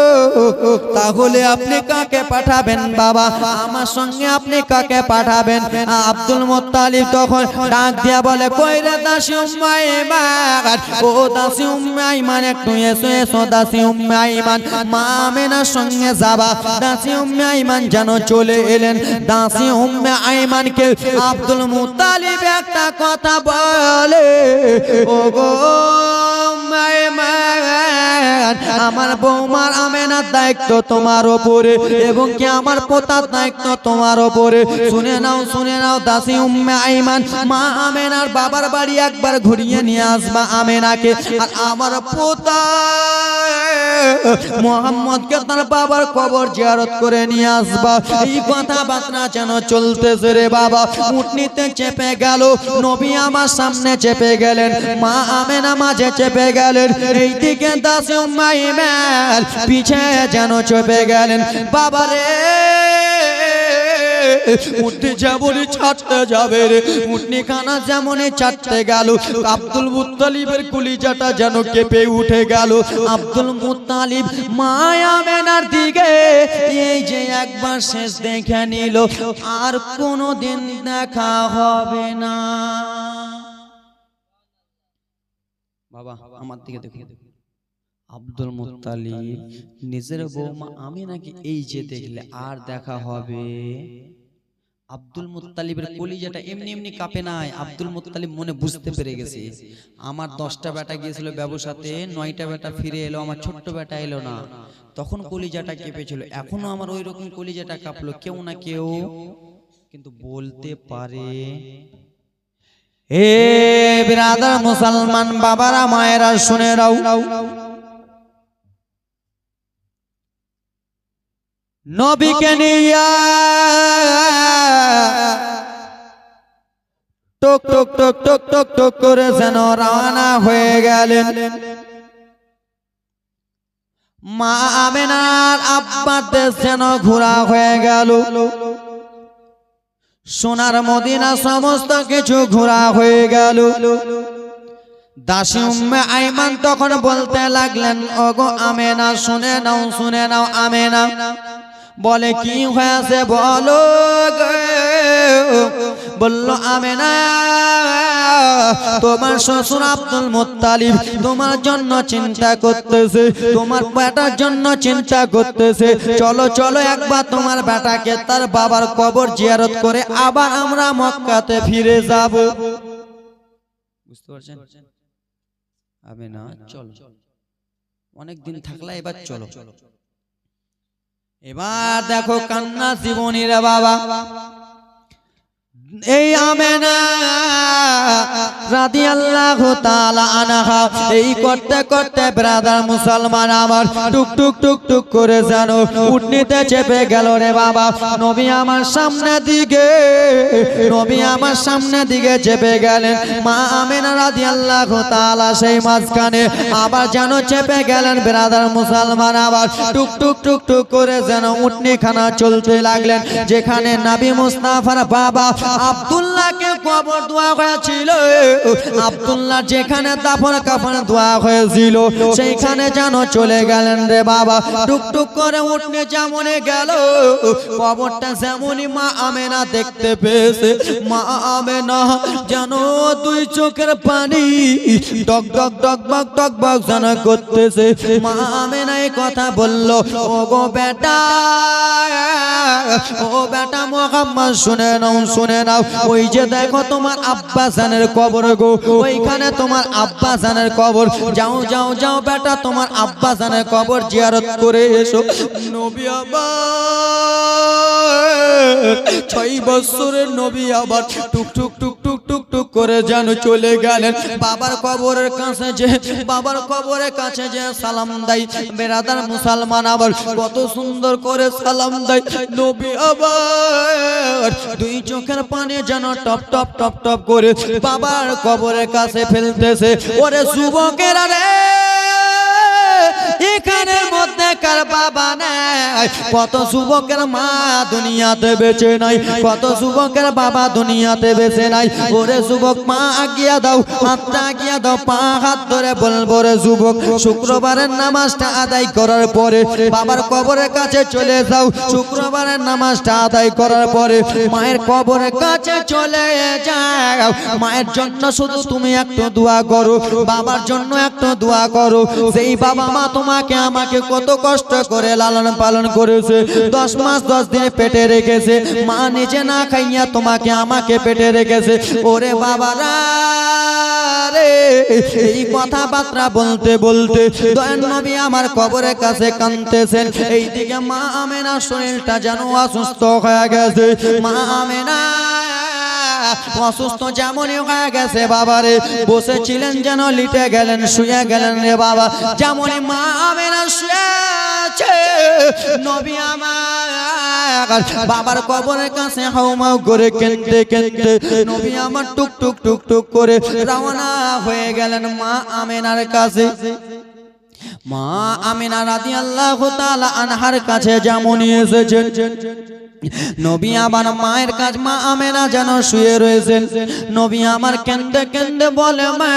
তাহলে আপনি কাকে পাঠাবেন বাবা, আমার সঙ্গে আপনি কাকে পাঠাবেন? আব্দুল মুত্তালিব তখন ডাক দিয়া বলে কই রে দাসী উম্মে আইমান, ও দাসী উম্মে আইমান একটু এসো এসো দাসী উম্মে আইমান, মা আমেনার সঙ্গে যাবা। দাসী উম্মে আইমান যেন চলে এলেন। দাসী উম্মে আইমানকে আব্দুল মুত্তালিব একটা কথা বলে, ও গো আইমান আমার বৌমার আমেনার দায়িত্ব তোমার ওপরে এবং কি আমার পোতার দায়িত্ব তোমার ওপরে। শুনে নাও দাসী উম্মে আইমান, মা আমেনার বাবার বাড়ি একবার ঘুরিয়ে নিয়ে আসবা আমেনাকে, আর আমার পোতা মোহাম্মদকে তার বাবার কবর জিয়ারত করে নিয়ে আসবা। এই কথা বার্তা যেন চলতেছে রে বাবা। উটনিতে চেপে গেল, নবী আমার সামনে চেপে গেলেন, মা আমেনা মাঝে চেপে গেলেন, এইদিকে দাসী উম্মে আইমান পিছে যেন চেপে গেলেন। বাবারে উঠতে যেমনই ছাড়তে যাবে রে, উঠনি খানা যেমনই ছাড়তে গেল, আব্দুল মুত্তালিবের কলিজাটা যেন কেঁপে উঠে গেল। আব্দুল মুত্তালিব মা আমেনার দিকে এই যে একবার শেষ দেখে নিল, আর কোনোদিন দেখা হবে না। বাবা আমার দিকে দেখো, আব্দুল মুত্তালিব নিজের বৌমা আমেনাকে এই যে দেখলে আর দেখা হবে। আব্দুল মুত্তালিবের কলিজাটা এমনি এমনি কাঁপে নাই। আব্দুল মুত্তালিব মনে বুঝতে পেরে গেছে, আমার 10টা বেটা গিয়েছিল ব্যবসাতে, 9টা বেটা ফিরে এলো, আমার ছোট্ট বেটা এলো না। তখন কলিজাটা কেঁপেছিল, এখনো আমার ওই রকম কলিজাটা কাঁপলো। কেউ না কেউ কিন্তু বলতে পারে। হে বিরাদার মুসলমান বাবারা মায়েরা শুনে রাও, নবীকে নিয়া টক টক টক টক টক টক করে যেন রওনা হয়ে গেলেন। মা আমেনার আব্বার দেশ যেন ঘোরা হয়ে গেল, সোনার মদিনা সমস্ত কিছু ঘোরা হয়ে গেল। দাসী উম্মে আইমান তখন বলতে লাগলেন, ওগো আমেনা শুনে নাও আমেনা। বলে কি হয়েছে বলো গো। বলল আমেনা, তোমার শ্বশুর আব্দুল মুত্তালিব তোমার জন্য চিন্তা করতেছে, তোমার বেটার জন্য চিন্তা করতেছে। চলো চলো একবার তোমার বেটাকে তার বাবার কবর জিয়ারত করে আবার আমরা মক্কাতে ফিরে যাব। বুঝতে পারছেন? আমেনা চলো, অনেক দিন থাকলা, এবার চলো। এবার দেখো কান্না জীবনীর বাবা। এই আমেনা রাদিয়াল্লাহু তাআলা আনহা এই করতে করতে ব্রাদার মুসলমান আমার টুক টুক টুক টুক করে জানো উটনিতে চেপে গেল রে বাবা। নবী আমার সামনে দিকে চেপে গেলেন। মা আমেনা রাদিয়াল্লাহু তাআলা সেই মাঝখানে আবার যেন চেপে গেলেন। ব্রাদার মুসলমান আবার টুক টুক টুক টুক করে যেন উটনি খানা চলতে লাগলেন। যেখানে নবী মুস্তাফার বাবা আব্দুল্লাহকে কবর দেওয়া হয়েছিল, আব্দুল্লাহ যেখানে দাফন কাফন দেওয়া হয়েছিল সেইখানে যেন চলে গেলেন রে বাবা। টুক টুক করে উঠনে যেমন গেল, কবরটা যেমনই মা আমেনা দেখতে পেয়েছে। মা আমেনা যেন দুই চোখের পানি টক টক টক বক টক বক যেন করতেছে। মা আমেনা এই কথা বলল, ও গো বেটা, ও বেটা মুহাম্মদ শুনে নাও, ওই যে দেখো তোমার আব্বা জানের কবর গো, ওইখানে তোমার আব্বা জানের কবর। যাও যাও যাও বেটা, তোমার আব্বা জানের কবর জিয়ারত করে এসো। নবী আবার 6 বছরের নবী আবার টুক টুক টুক টুক টুক টুক করে যেন চলে গেলেন বাবার কবরের কাছে যে সালাম দেয়। বেরাদার মুসলমান আবার কত সুন্দর করে সালাম দেয়। নবী আবার দুই চোখের পানি যেন টপ টপ টপ টপ করে বাবার কবরের কাছে ফেলতেছে। ওরে যুবকেরা রে, এখানের মধ্যে কার বাবা নাই? কত যুবকের মা দুনিয়াতে বেঁচে নাই, কত যুবকের বাবা দুনিয়াতে বেঁচে নাই। ওরে যুবক, মা আগিয়া দাও, হাতটা আগিয়া দাও, পা হাত ধরে বলবো রে যুবক, শুক্রবারের নামাজটা আদায় করার পরে বাবার কবরের কাছে চলে যাও। শুক্রবারের নামাজটা আদায় করার পরে মায়ের কবরের কাছে চলে যাও। মায়ের জন্য শুধু তুমি একটু দোয়া করো, বাবার জন্য একটু দোয়া করো। সেই বাবা মা তোমাকে আমাকে কত কষ্ট করে লালন পালন করেছে, 10 মাস 10 দিন পেটে রেখেছে, মা নিজে না খাইয়া তোমাকে আমাকে পেটে রেখেছে। ওরে বাবারা রে এই কথাবার্তা বলতে বলতে দয়ার নবী আমার কবরের কাছে কাঁদতেছেন এইদিকে মা আমেনার শরীরটা যেন অসুস্থ হয়ে গেছে মা আমেনা অসুস্থ যেমনই হয়ে গেছে বাবারে বসেছিলেন যেন লিটে গেলেন শুয়ে গেলেন রে বাবা যেমনই মা আমেনা শুয়েছে নবী আমার বাবার কবরের কাছে হাউমাউ করে কেঁদতে কেঁদতে নবী আমার টুক টুক টুক টুক করে রওনা হয়ে গেলেন মা আমেনার কাছে মা আমিনা রাদিয়াল্লাহু তাআলা আনহার কাছে যেমনই এসেছেন নবী আমার মায়ের কাছে মা আমেনা যেন শুয়ে রয়েছেন নবী আমার কেঁদে কেঁদে বলে মা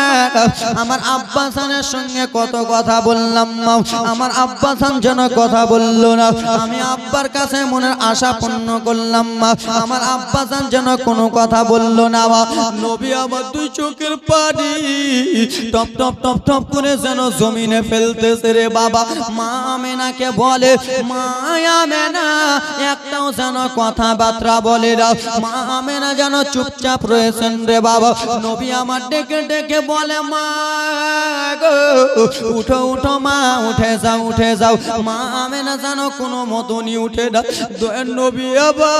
আমার আব্বাস খানের সঙ্গে কত কথা বললাম মা আমার আব্বাস খান যেন কথা বললো না আমি আব্বার কাছে মনের আশা পূর্ণ করলাম মা আমার আব্বাস খান যেন কোনো কথা বললো না মা নবী আমার দুই চোখের পানি টপ টপ টপ টপ করে যেন জমিনে ফেলতেছে রে বাবা মা আমেনাকে বলে মা আমেনা একটাও যেন কথাবার্তা বলে না মা আমেনা যেন চুপচাপ রয়েছেন রে বাবা নবী আমার ডেকে ডেকে বলে মা গো উঠো উঠো মা উঠে যাও মা আমেনা যেন কোনো মতনই উঠে না দয়ার নবী আবার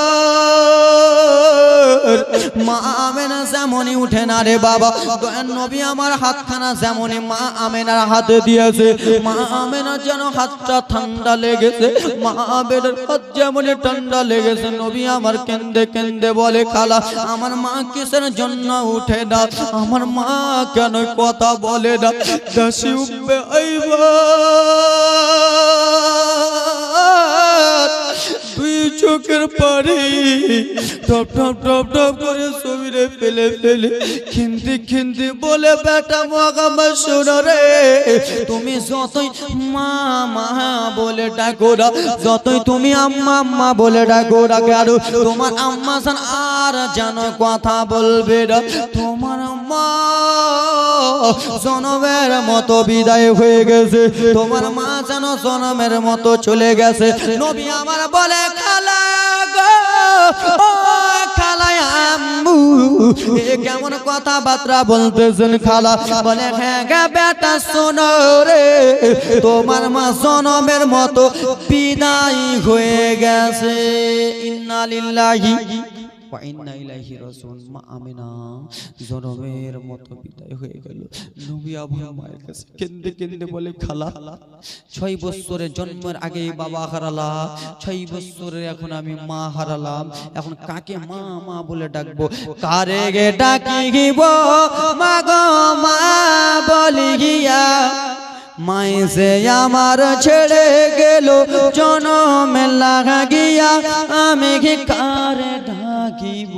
মা আমেনা যেমনই উঠে না রে বাবা দয়ার নবী আমার হাতখানা যেমনই মা আমেনার হাতে দিয়েছে মা আমেনার যেন হাতটা ঠান্ডা লেগেছে মা আমেনার হাত যেমনই ঠান্ডা লেগেছে নবী আমার কেঁদে কেঁদে বলে খালা আমার মা কিসের জন্য উঠে না আমার মা কেন কথা বলে না দাসী উঠবে আইবা দুই চোখের পানি টপ টপ টপ টপ করে শরীরে ফেলে ফেলে খিন্দি খিন্দি বলে বেটা মাগামা শোনো রে তুমি যতই মা মা বলে ডাকো না যতই তুমি আম্মা আম্মা বলে ডাকো না কেন তোমার আম্মা জান আর যেন কথা বলবে না তোমার মা জনমের মতো বিদায় হয়ে গেছে তোমার মা যেন জনমের মতো চলে গেছে নবী আমার বলে খালা গো ও খালা আম্মু এ কেমন কথাবার্তা বলতেছেন খালা বলে হ্যাঁ গা বেটা শোনো রে তোমার মা জনমের মতো বিদায় হয়ে গেছে ইন্না লিল্লাহি ওয়া ইন্না ইলাইহি রাজিউন মা আমিনা জনমের মতো বিদায় হয়ে গেল নবী আমার মায়ের কাছে কেঁদে কেঁদে বলে খালা 6 বছরের জন্মের আগে বাবা হারালাম 6 বছরের এখন আমি মা হারালাম এখন কাকে মা মা বলে ডাকবো কারে গে ডাকিব মা গো মা বলি গিয়া মায়ে সে আমার ছেড়ে গেল জনমে লাগিয়া আমি কি কারে ডাকিব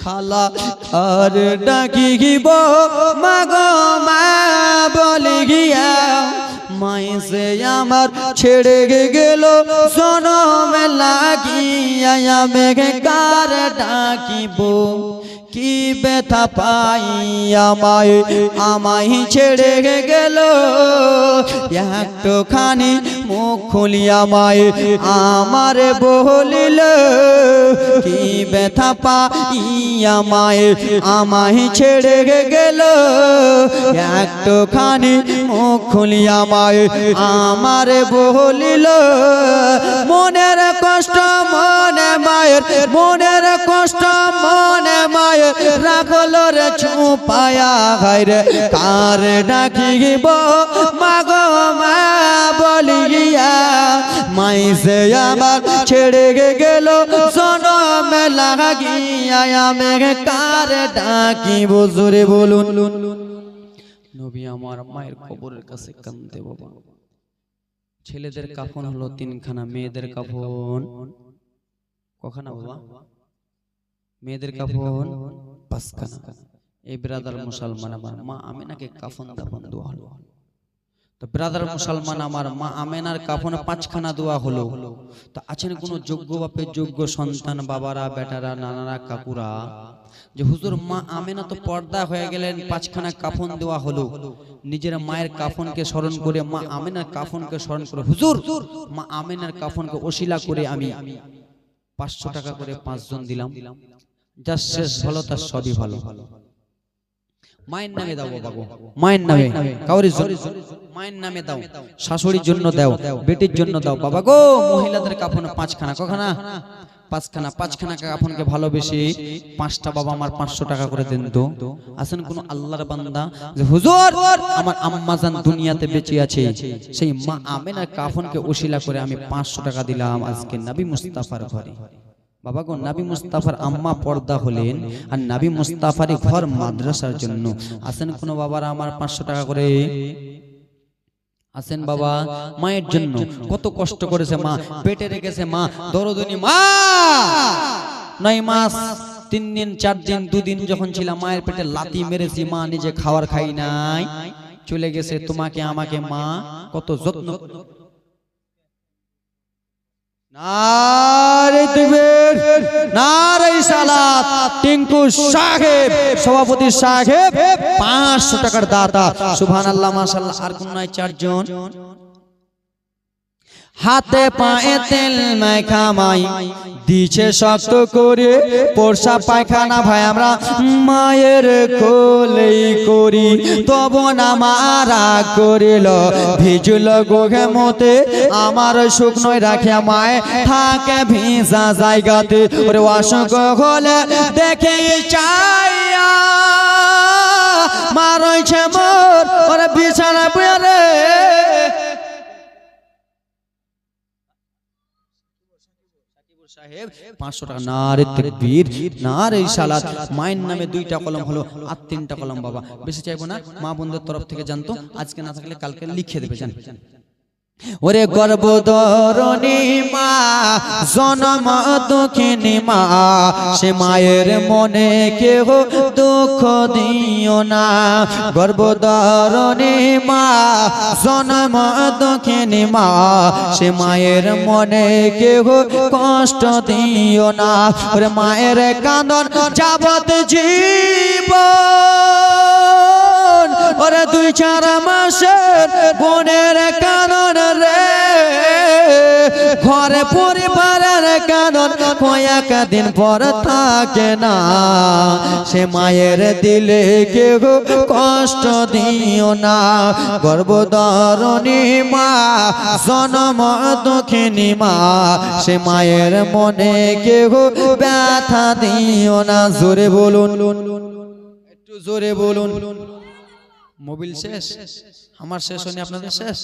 খালা কারে ডাকিব মা গো মা বলি গিয়া মায়ে সে আমার ছেড়ে গেল জনমে লাগিয়া আমি কি কারে ডাকিব কি ব্যথা পাই আমায় ছেড়ে গেল একটুখানি মুখ খুলিয়া মায়ে আমার বলিল কি ব্যথা পাই আমায় ছেড়ে গেল একটুখানি মুখ খুলিয়া মায়ে আমার বলিল মনের কষ্ট মনে মায়ের মনের কষ্ট মনে মায়ের রাখলো রে ছুপায়া গায়রে কার ডাকিব মা গো মা বলিয়া মাই সে আমার ছেড়ে গেল জনমে লাগিয়া আমি কার ডাকিব জোরে বলুন নবী আমার মায়ের কবরের কাছে কাঁদতে বাবা ছেলেদের কাফন হলো 3 খানা মেয়েদের কাফন কখানা বাবা মেয়েদের কাফন 5 খানা এই ব্রাদার মুসলমান আমার মা আমেনাকে কাফন দাফন দেওয়া হলো তো ব্রাদার মুসলমান আমার মা আমেনার কাফনে 5 খানা দেওয়া হলো তো আছেন কোন যোগ্য বাপের যোগ্য সন্তান বাবারা বেটারা নানারা কাকুরা যে হুজুর মা আমেনা তো পর্দা হয়ে গেলেন 5 খানা কাফন দেওয়া হলো নিজের মায়ের কাফনকে স্মরণ করে মা আমেনার কাফনকে স্মরণ করে হুজুর মা আমেনার কাফনকে ওসিলা করে আমি 500 টাকা করে 5 জন দিলাম যা শেষ ভালো তার সবই ভালো মায়ের নামে দাও বাবা গো, মায়ের নামে, কাউরি মায়ের নামে দাও, শাশুড়ির জন্য দাও, বেটির জন্য দাও বাবা গো। মহিলাদের কাফন 5খানা, কখানা? 5খানা। 5খানা কাফনকে ভালোবেসে 5টা বাবা আমার 500 টাকা করে দেন তো। আসেন কোন আল্লাহর বান্দা যে হুজুর আমার আম্মা জান দুনিয়াতে বেঁচে আছে, সেই মা আমেনার কাফনকে ওসিলা করে আমি 500 টাকা দিলাম আজকে নবী মুস্তাফার ঘরে। বাবা গো, নবী মুস্তাফার আম্মা পর্দা হলেন, আর নবী মুস্তাফারই ঘর মাদ্রাসার জন্য। আসেন কোন বাবারা আমার 500 টাকা করে। আসেন বাবা, মায়ের জন্য কত কষ্ট করেছে মা, পেটে রেখেছে মা, দরদিনী মা। 9 মাস 3 দিন 4 দিন 2 দিন যখন ছিলাম মায়ের পেটে লাথি মেরেছি, মা নিজে খাবার খাই নাই, চলে গেছে তোমাকে আমাকে মা কত যত্ন। নারে তাকবীর, নারে সালাত। টিঙ্কু সাহেব, সভাপতি সাহেব 500 টাকার দাতা। সুবহানাল্লাহ, মাশাআল্লাহ। আর কোন নাই? 4 জন। হাতে পায়ে তেল মাখা মাই দিছে শক্ত করে, পোষা পায়খানা ভাই আমরা মায়ের কোলেই করি, তবু না মারা করিল ভিজল গোঘে মতে, আমার শুকনো রাখে মায়ে থাকে ভিজা জায়গাতে। ওরে অসুখ হলে দেখে চাইয়া মারইছে মোর ওরে বিছানা পেরে। 500 টাকা। নারে তাকবীর, নারে সালাত। মায়ের নামে 2টা কলম হলো, আর 3টা কলম বাবা। বেশি চাইবো না, মা বোনদের তরফ থেকে জানতো, আজকে না থাকলে কালকে লিখে দেবে জান। ওরে গর্ভধারিণী মা, জনম দুঃখিনী মা, সে মায়ের মনে কেহ দুঃখ দিও না। গর্ভধারিণী মা, জনম দুঃখিনী মা, সে মায়ের মনে কেহ কষ্ট দিও না। ওরে মায়ের কাঁদন যাবত জীবন, ওরে 2-4 মাসের বোনের কাঁদন রে, ঘরে পরিবারের কাঁদন কয়েক দিন পর থাকে না। সে মায়ের দিলে কেউ কষ্ট দিও না। গর্ভধারিণী মা, জনম দুঃখিনী মা, সে মায়ের মনে কেউ ব্যথা দিও না। জোরে বলুন, একটু জোরে বলুন। মোবিল শেষ, আমার শেষ হয়নি, আপনাদের শেষ।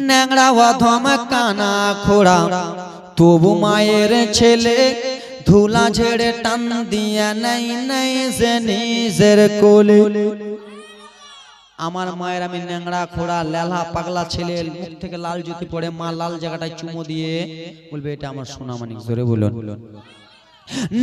ন্যাংরা অধম কানা খোড়া তবু মায়ের ছেলে, ধুলা ঝেড়ে টান দিয়া নাই নাই যে নিজের কোলে। আমার মায়ের আমি ন্যাংরা খোড়া লেলা পাগলা ছেলে, মুখ থেকে লাল জ্যোতি পড়ে, মা লাল জায়গাটায় চুমো দিয়ে বলবে এটা আমার সোনামানিক। জোরে বলুন।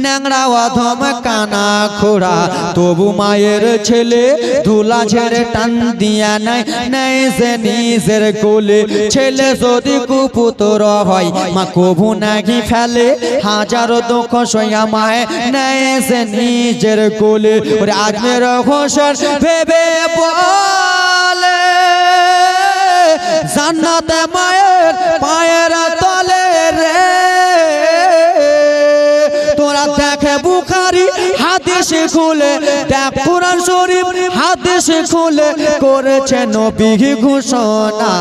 ন্যাংরা অধম কানা খোড়া তবু মায়ের ছেলে, ধুলা ঝেড়ে টান দিয়া নাই নাই যে নিজের কোলে। ছেলে যদি কুপুত্র হয় মা কভু নাকি ফেলে, হাজারো দুঃখ সইয়া মায়ে নাই যে নিজের কোলে। ওরে আজমের হোসেন ভেবে বলে, জান্নাতে মায়ের পায়ের তলে রে। তোরা দেখে বুখারী হাদিস খুলে, দেখ কুরআন শরীফ হাদিস খুলে, করেছে নবী ঘোষণা।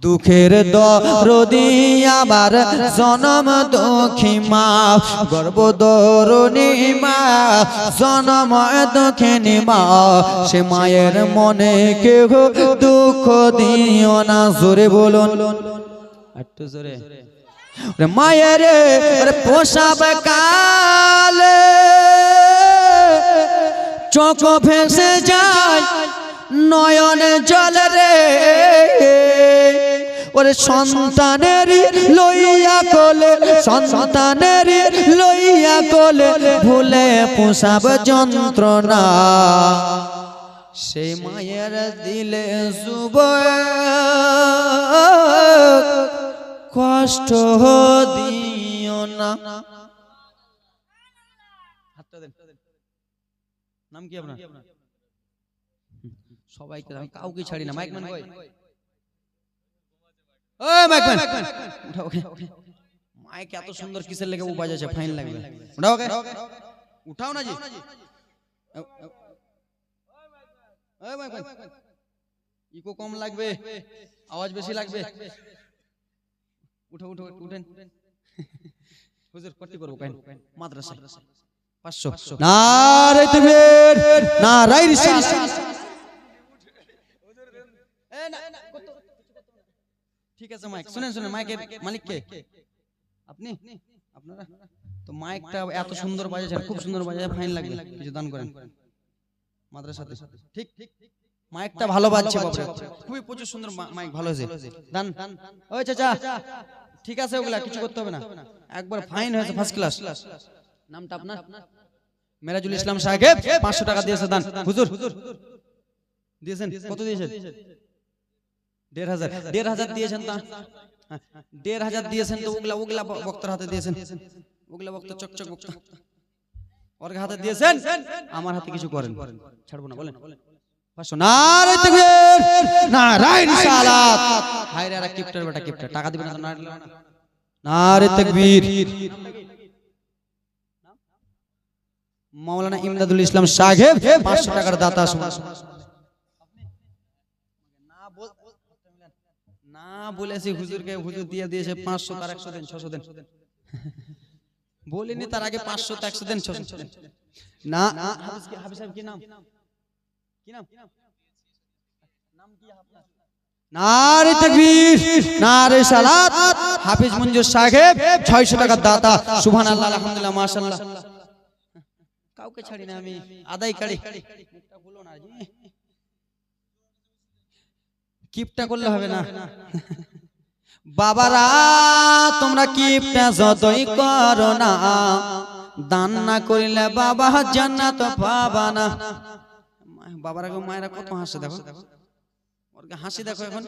দুঃখের দরদি আমার জনম দুঃখী মা, গর্ভধারিণী মা, জনম দুঃখিনী মা, সে মায়ের মনে কেহ দুঃখ দিও না। জোরে বলুন, একটু জোরে। মায়ের প্রসব কালে চোখ ভেসে যায় নয়ন জল রে, ওরে সন্তানের লইয়া কোলে, সন্তানের লইয়া কোলে, ভুলে প্রসব যন্ত্রণা। সেই মায়ের দিলে যুবক কষ্ট দিও না। নাম কি আপনার? সবাইকে আমি কাউকে ছাড়ি না। মাইকম্যান কই? ও মাইকম্যান উঠাও। মাইক এত সুন্দর কিসের লেগে ও বাজাচ্ছে? ফাইন লাগবে। উঠাও ওকে। উঠাও না জি ইকো কম লাগবে, আওয়াজ বেশি লাগবে। উঠো উঠো উঠেন হুজুর কটি করব কেন মাদ্রাসা 500 নারে তাকবীর নারে রিসালাত। ঠিক আছে মাইক শুনেন শুনেন, মাইকের মালিক কে? আপনি? আপনারা তো মাইকটা এত সুন্দর বাজাচ্ছেন, খুব সুন্দর বাজায়, ফাইন লাগবে, কিছু দান করেন মাদ্রাসাতে। ঠিক মাইকটা ভালো বাজছে বাবা, খুবই প্রচুর সুন্দর মাইক, ভালো হয়েছে, দান। ওই চাচা ঠিক আছে, ওগুলা কিছু করতে হবে না, একবার ফাইন হয়েছে ফার্স্ট ক্লাস। নামটা আপনার? মেরাজুল ইসলাম সাহেব 500 টাকা দিয়েছে দান। হুজুর দিয়েছেন? কত দিয়েছেন? 1,500 দিয়েছেন। তা 1,500 দিয়েছেন, তো ওগুলা বক্তার হাতে দিয়েছেন, ওগুলা বক্তা চকচক বক্তা ওর হাতে দিয়েছেন, আমার হাতে কিছু করেন, ছাড়বো না, বলেন 500 নারে তাকবীর নারে রিসালাত। হায়রে আর কিপটার বেটা কিপটা, টাকা দিবেন না তো নারে তাকবীর। মাওলানা ইমদাদুল ইসলাম সাহেব 500 টাকার দাতা। না বলেছি হুজুরকে, হুজুর দিয়ে দিয়েছে 500, তার 100 দেন, 600 দেন। বলিনি তার আগে 500 তা 100 দেন, 600 দেন। না হাফিজ সাহেব কি নাম? কি নাম? নাম কি আপনার? নারে তাকবীর নারে সালাত। হাফিজ মঞ্জুর সাহেব 600 টাকার দাতা। সুবহানাল্লাহ আলহামদুলিল্লাহ মাশাআল্লাহ। কাউকে ছাড়ি না আমি, আদায় করি। মুখটা বলো না জি, কিপটা করলে হবে না। বাবারা তোমরা কিপটা যতই করো না, দান না করিলে বাবা জান্নাত পাবা না। বাবারা গো মায়েরা কত হাসে, দেখো ওরকে হাসি দেখো এখন।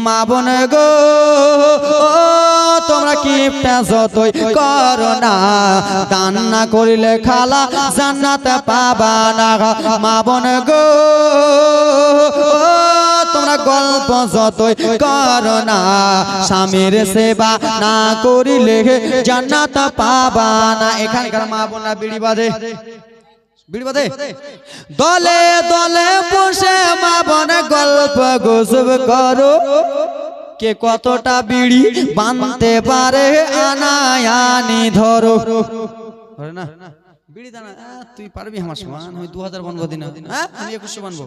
মা বোন গো তোমরা কিপটা যতই করো না, দান না করিলে খালা জান্নাত পাবা না। মা বোন গো তোমরা গল্প যতই করো না, স্বামীর সেবা না করিলে জান্নাত পাবা না। এখানকার মা বোনরা বিড়ি বাঁধে, বিড়ি বাঁধে দলে দলে বসে মা বোন গল্প গুজব করো, কে কতটা বিড়ি বাঁধতে পারে আনায়ানি ধরো। না বিড়ি দানা তুই পারবি আমার সমান, আমি 2000 বানবো দিনে, হ্যাঁ আমি 2100 বানবো।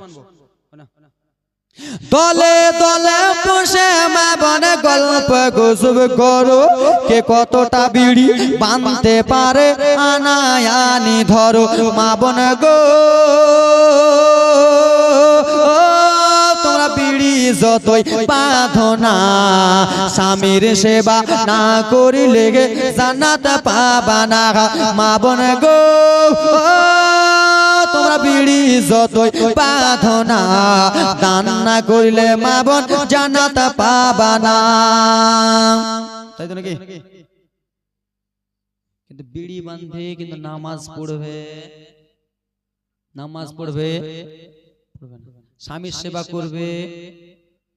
দলে দলে বসে মা বোন গল্প গুজব করো, কে কতটা বিড়ি বাঁধতে পারে আনায়ানি ধরো। মা বোন গো তোমরা বিড়ি যতই বাঁধো না, স্বামীর সেবা না করিলে জান্নাত পাবা না। মা বোন গো তোমরা বিড়ি যতই বাঁধো না, দান না করিলে মা বোন জান্নাত পাবা না। তাই তো নাকি? কিন্তু বিড়ি বাঁধবে কিন্তু নামাজ পড়বে, নামাজ পড়বে স্বামীর সেবা করবে,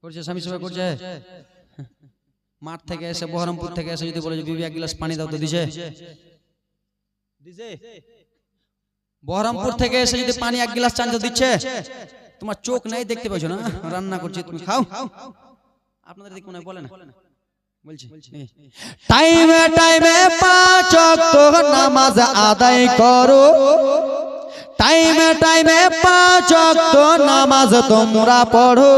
করছে স্বামীর সেবা করছে। মাঠ থেকে এসে বহরমপুর থেকে এসে যদি বলে বিবি 1 গ্লাস পানি দাও তো দিছে? দিছে? বহরমপুর থেকে এসে যদি পানি 1 গ্লাস চান তো দিচ্ছে? তোমার চোখ নাই, দেখতে পাইছো না, রান্না করছি তুমি খাও। আপনাদের দিকে মনে হয় বলে না, বলছি টাইমে টাইমে 5 ওয়াক্ত নামাজ আদায় করো, টাইমে টাইমে 5 ওয়াক্ত নামাজ তোমরা পড়ো,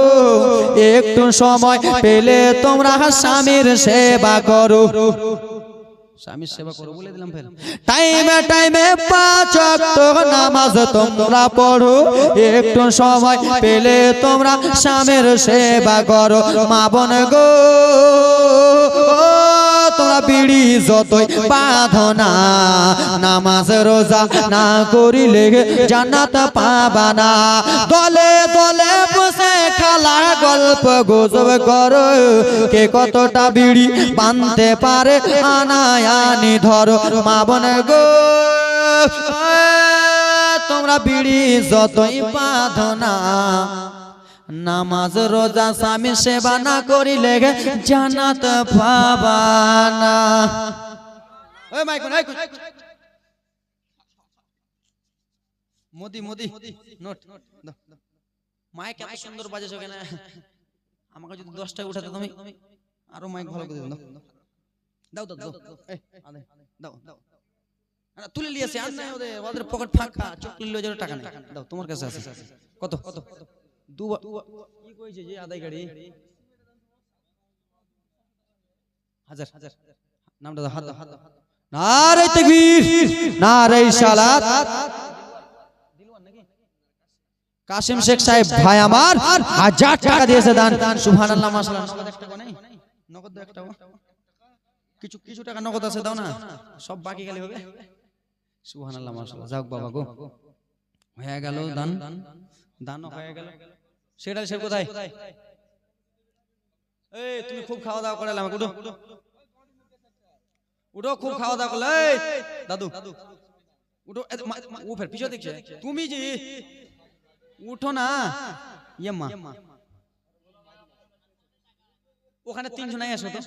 একটু সময় পেলে তোমরা স্বামীর সেবা করো। স্বামীর সেবা করো বলে দিলাম ফের। টাইমে টাইমে 5 ওয়াক্ত নামাজ তোমরা পড়ো, একটু সময় পেলে তোমরা স্বামীর সেবা করো। মা বোন গো তোমরা বিড়ি যতই বাঁধো না, নামাজ রোজা না করিলে জান্নাত পাবা না। দলে দলে বসে খালা গল্প গুজব করো, কে কতটা বিড়ি বাঁধতে পারে আনায়ানি ধরো। মা বোন গো তোমরা বিড়ি যতই বাঁধো না, নামাজ রোজা স্বামী সেবা না করিলে জান্নাত পাবা না। ওই মাইক মোদি মোদি নোট দাও মাইক এত সুন্দর বাজেছো কেন আমাকে যদি 10 টাকা উঠাতে তুমি আরো মাইক ভালো করে দাও দাও দাও দাও এই আদে দাও দাও না তুলে লিয়েছে আর না ওদের পকেট ফাঁকা চকলেট লয়ে যাওয়ার টাকা নেই দাও তোমার কাছে আছে কত কত দু কি কইছে যে আদায় গাড়ি হাজার হাজার নামটা দাও হাত দাও নারে তাকবীর নারে সালাত কাসিম শেখ সাহেব ভাই আমার 1000 টাকা দিয়েছে দান সুবহানাল্লাহ মাশাআল্লাহ নগদ একটা কো নাই নগদ একটা কিছু কিছু টাকা নগদ আছে দাও না সব বাকি গেলে হবে সুবহানাল্লাহ মাশাআল্লাহ যাক বাবা গো হয়ে গেল দান দানও হয়ে গেল সেটা সে কোথায় এই তুমি খুব খাওয়া দাওয়া করলে আমাকে উঠো উঠো খুব খাওয়া দাওয়া করলে এই দাদু উঠো ও ফের পিছনে দেখছে তুমি জি উঠো না ইয়ে মা ওখানে 3 জন নাই আসো তো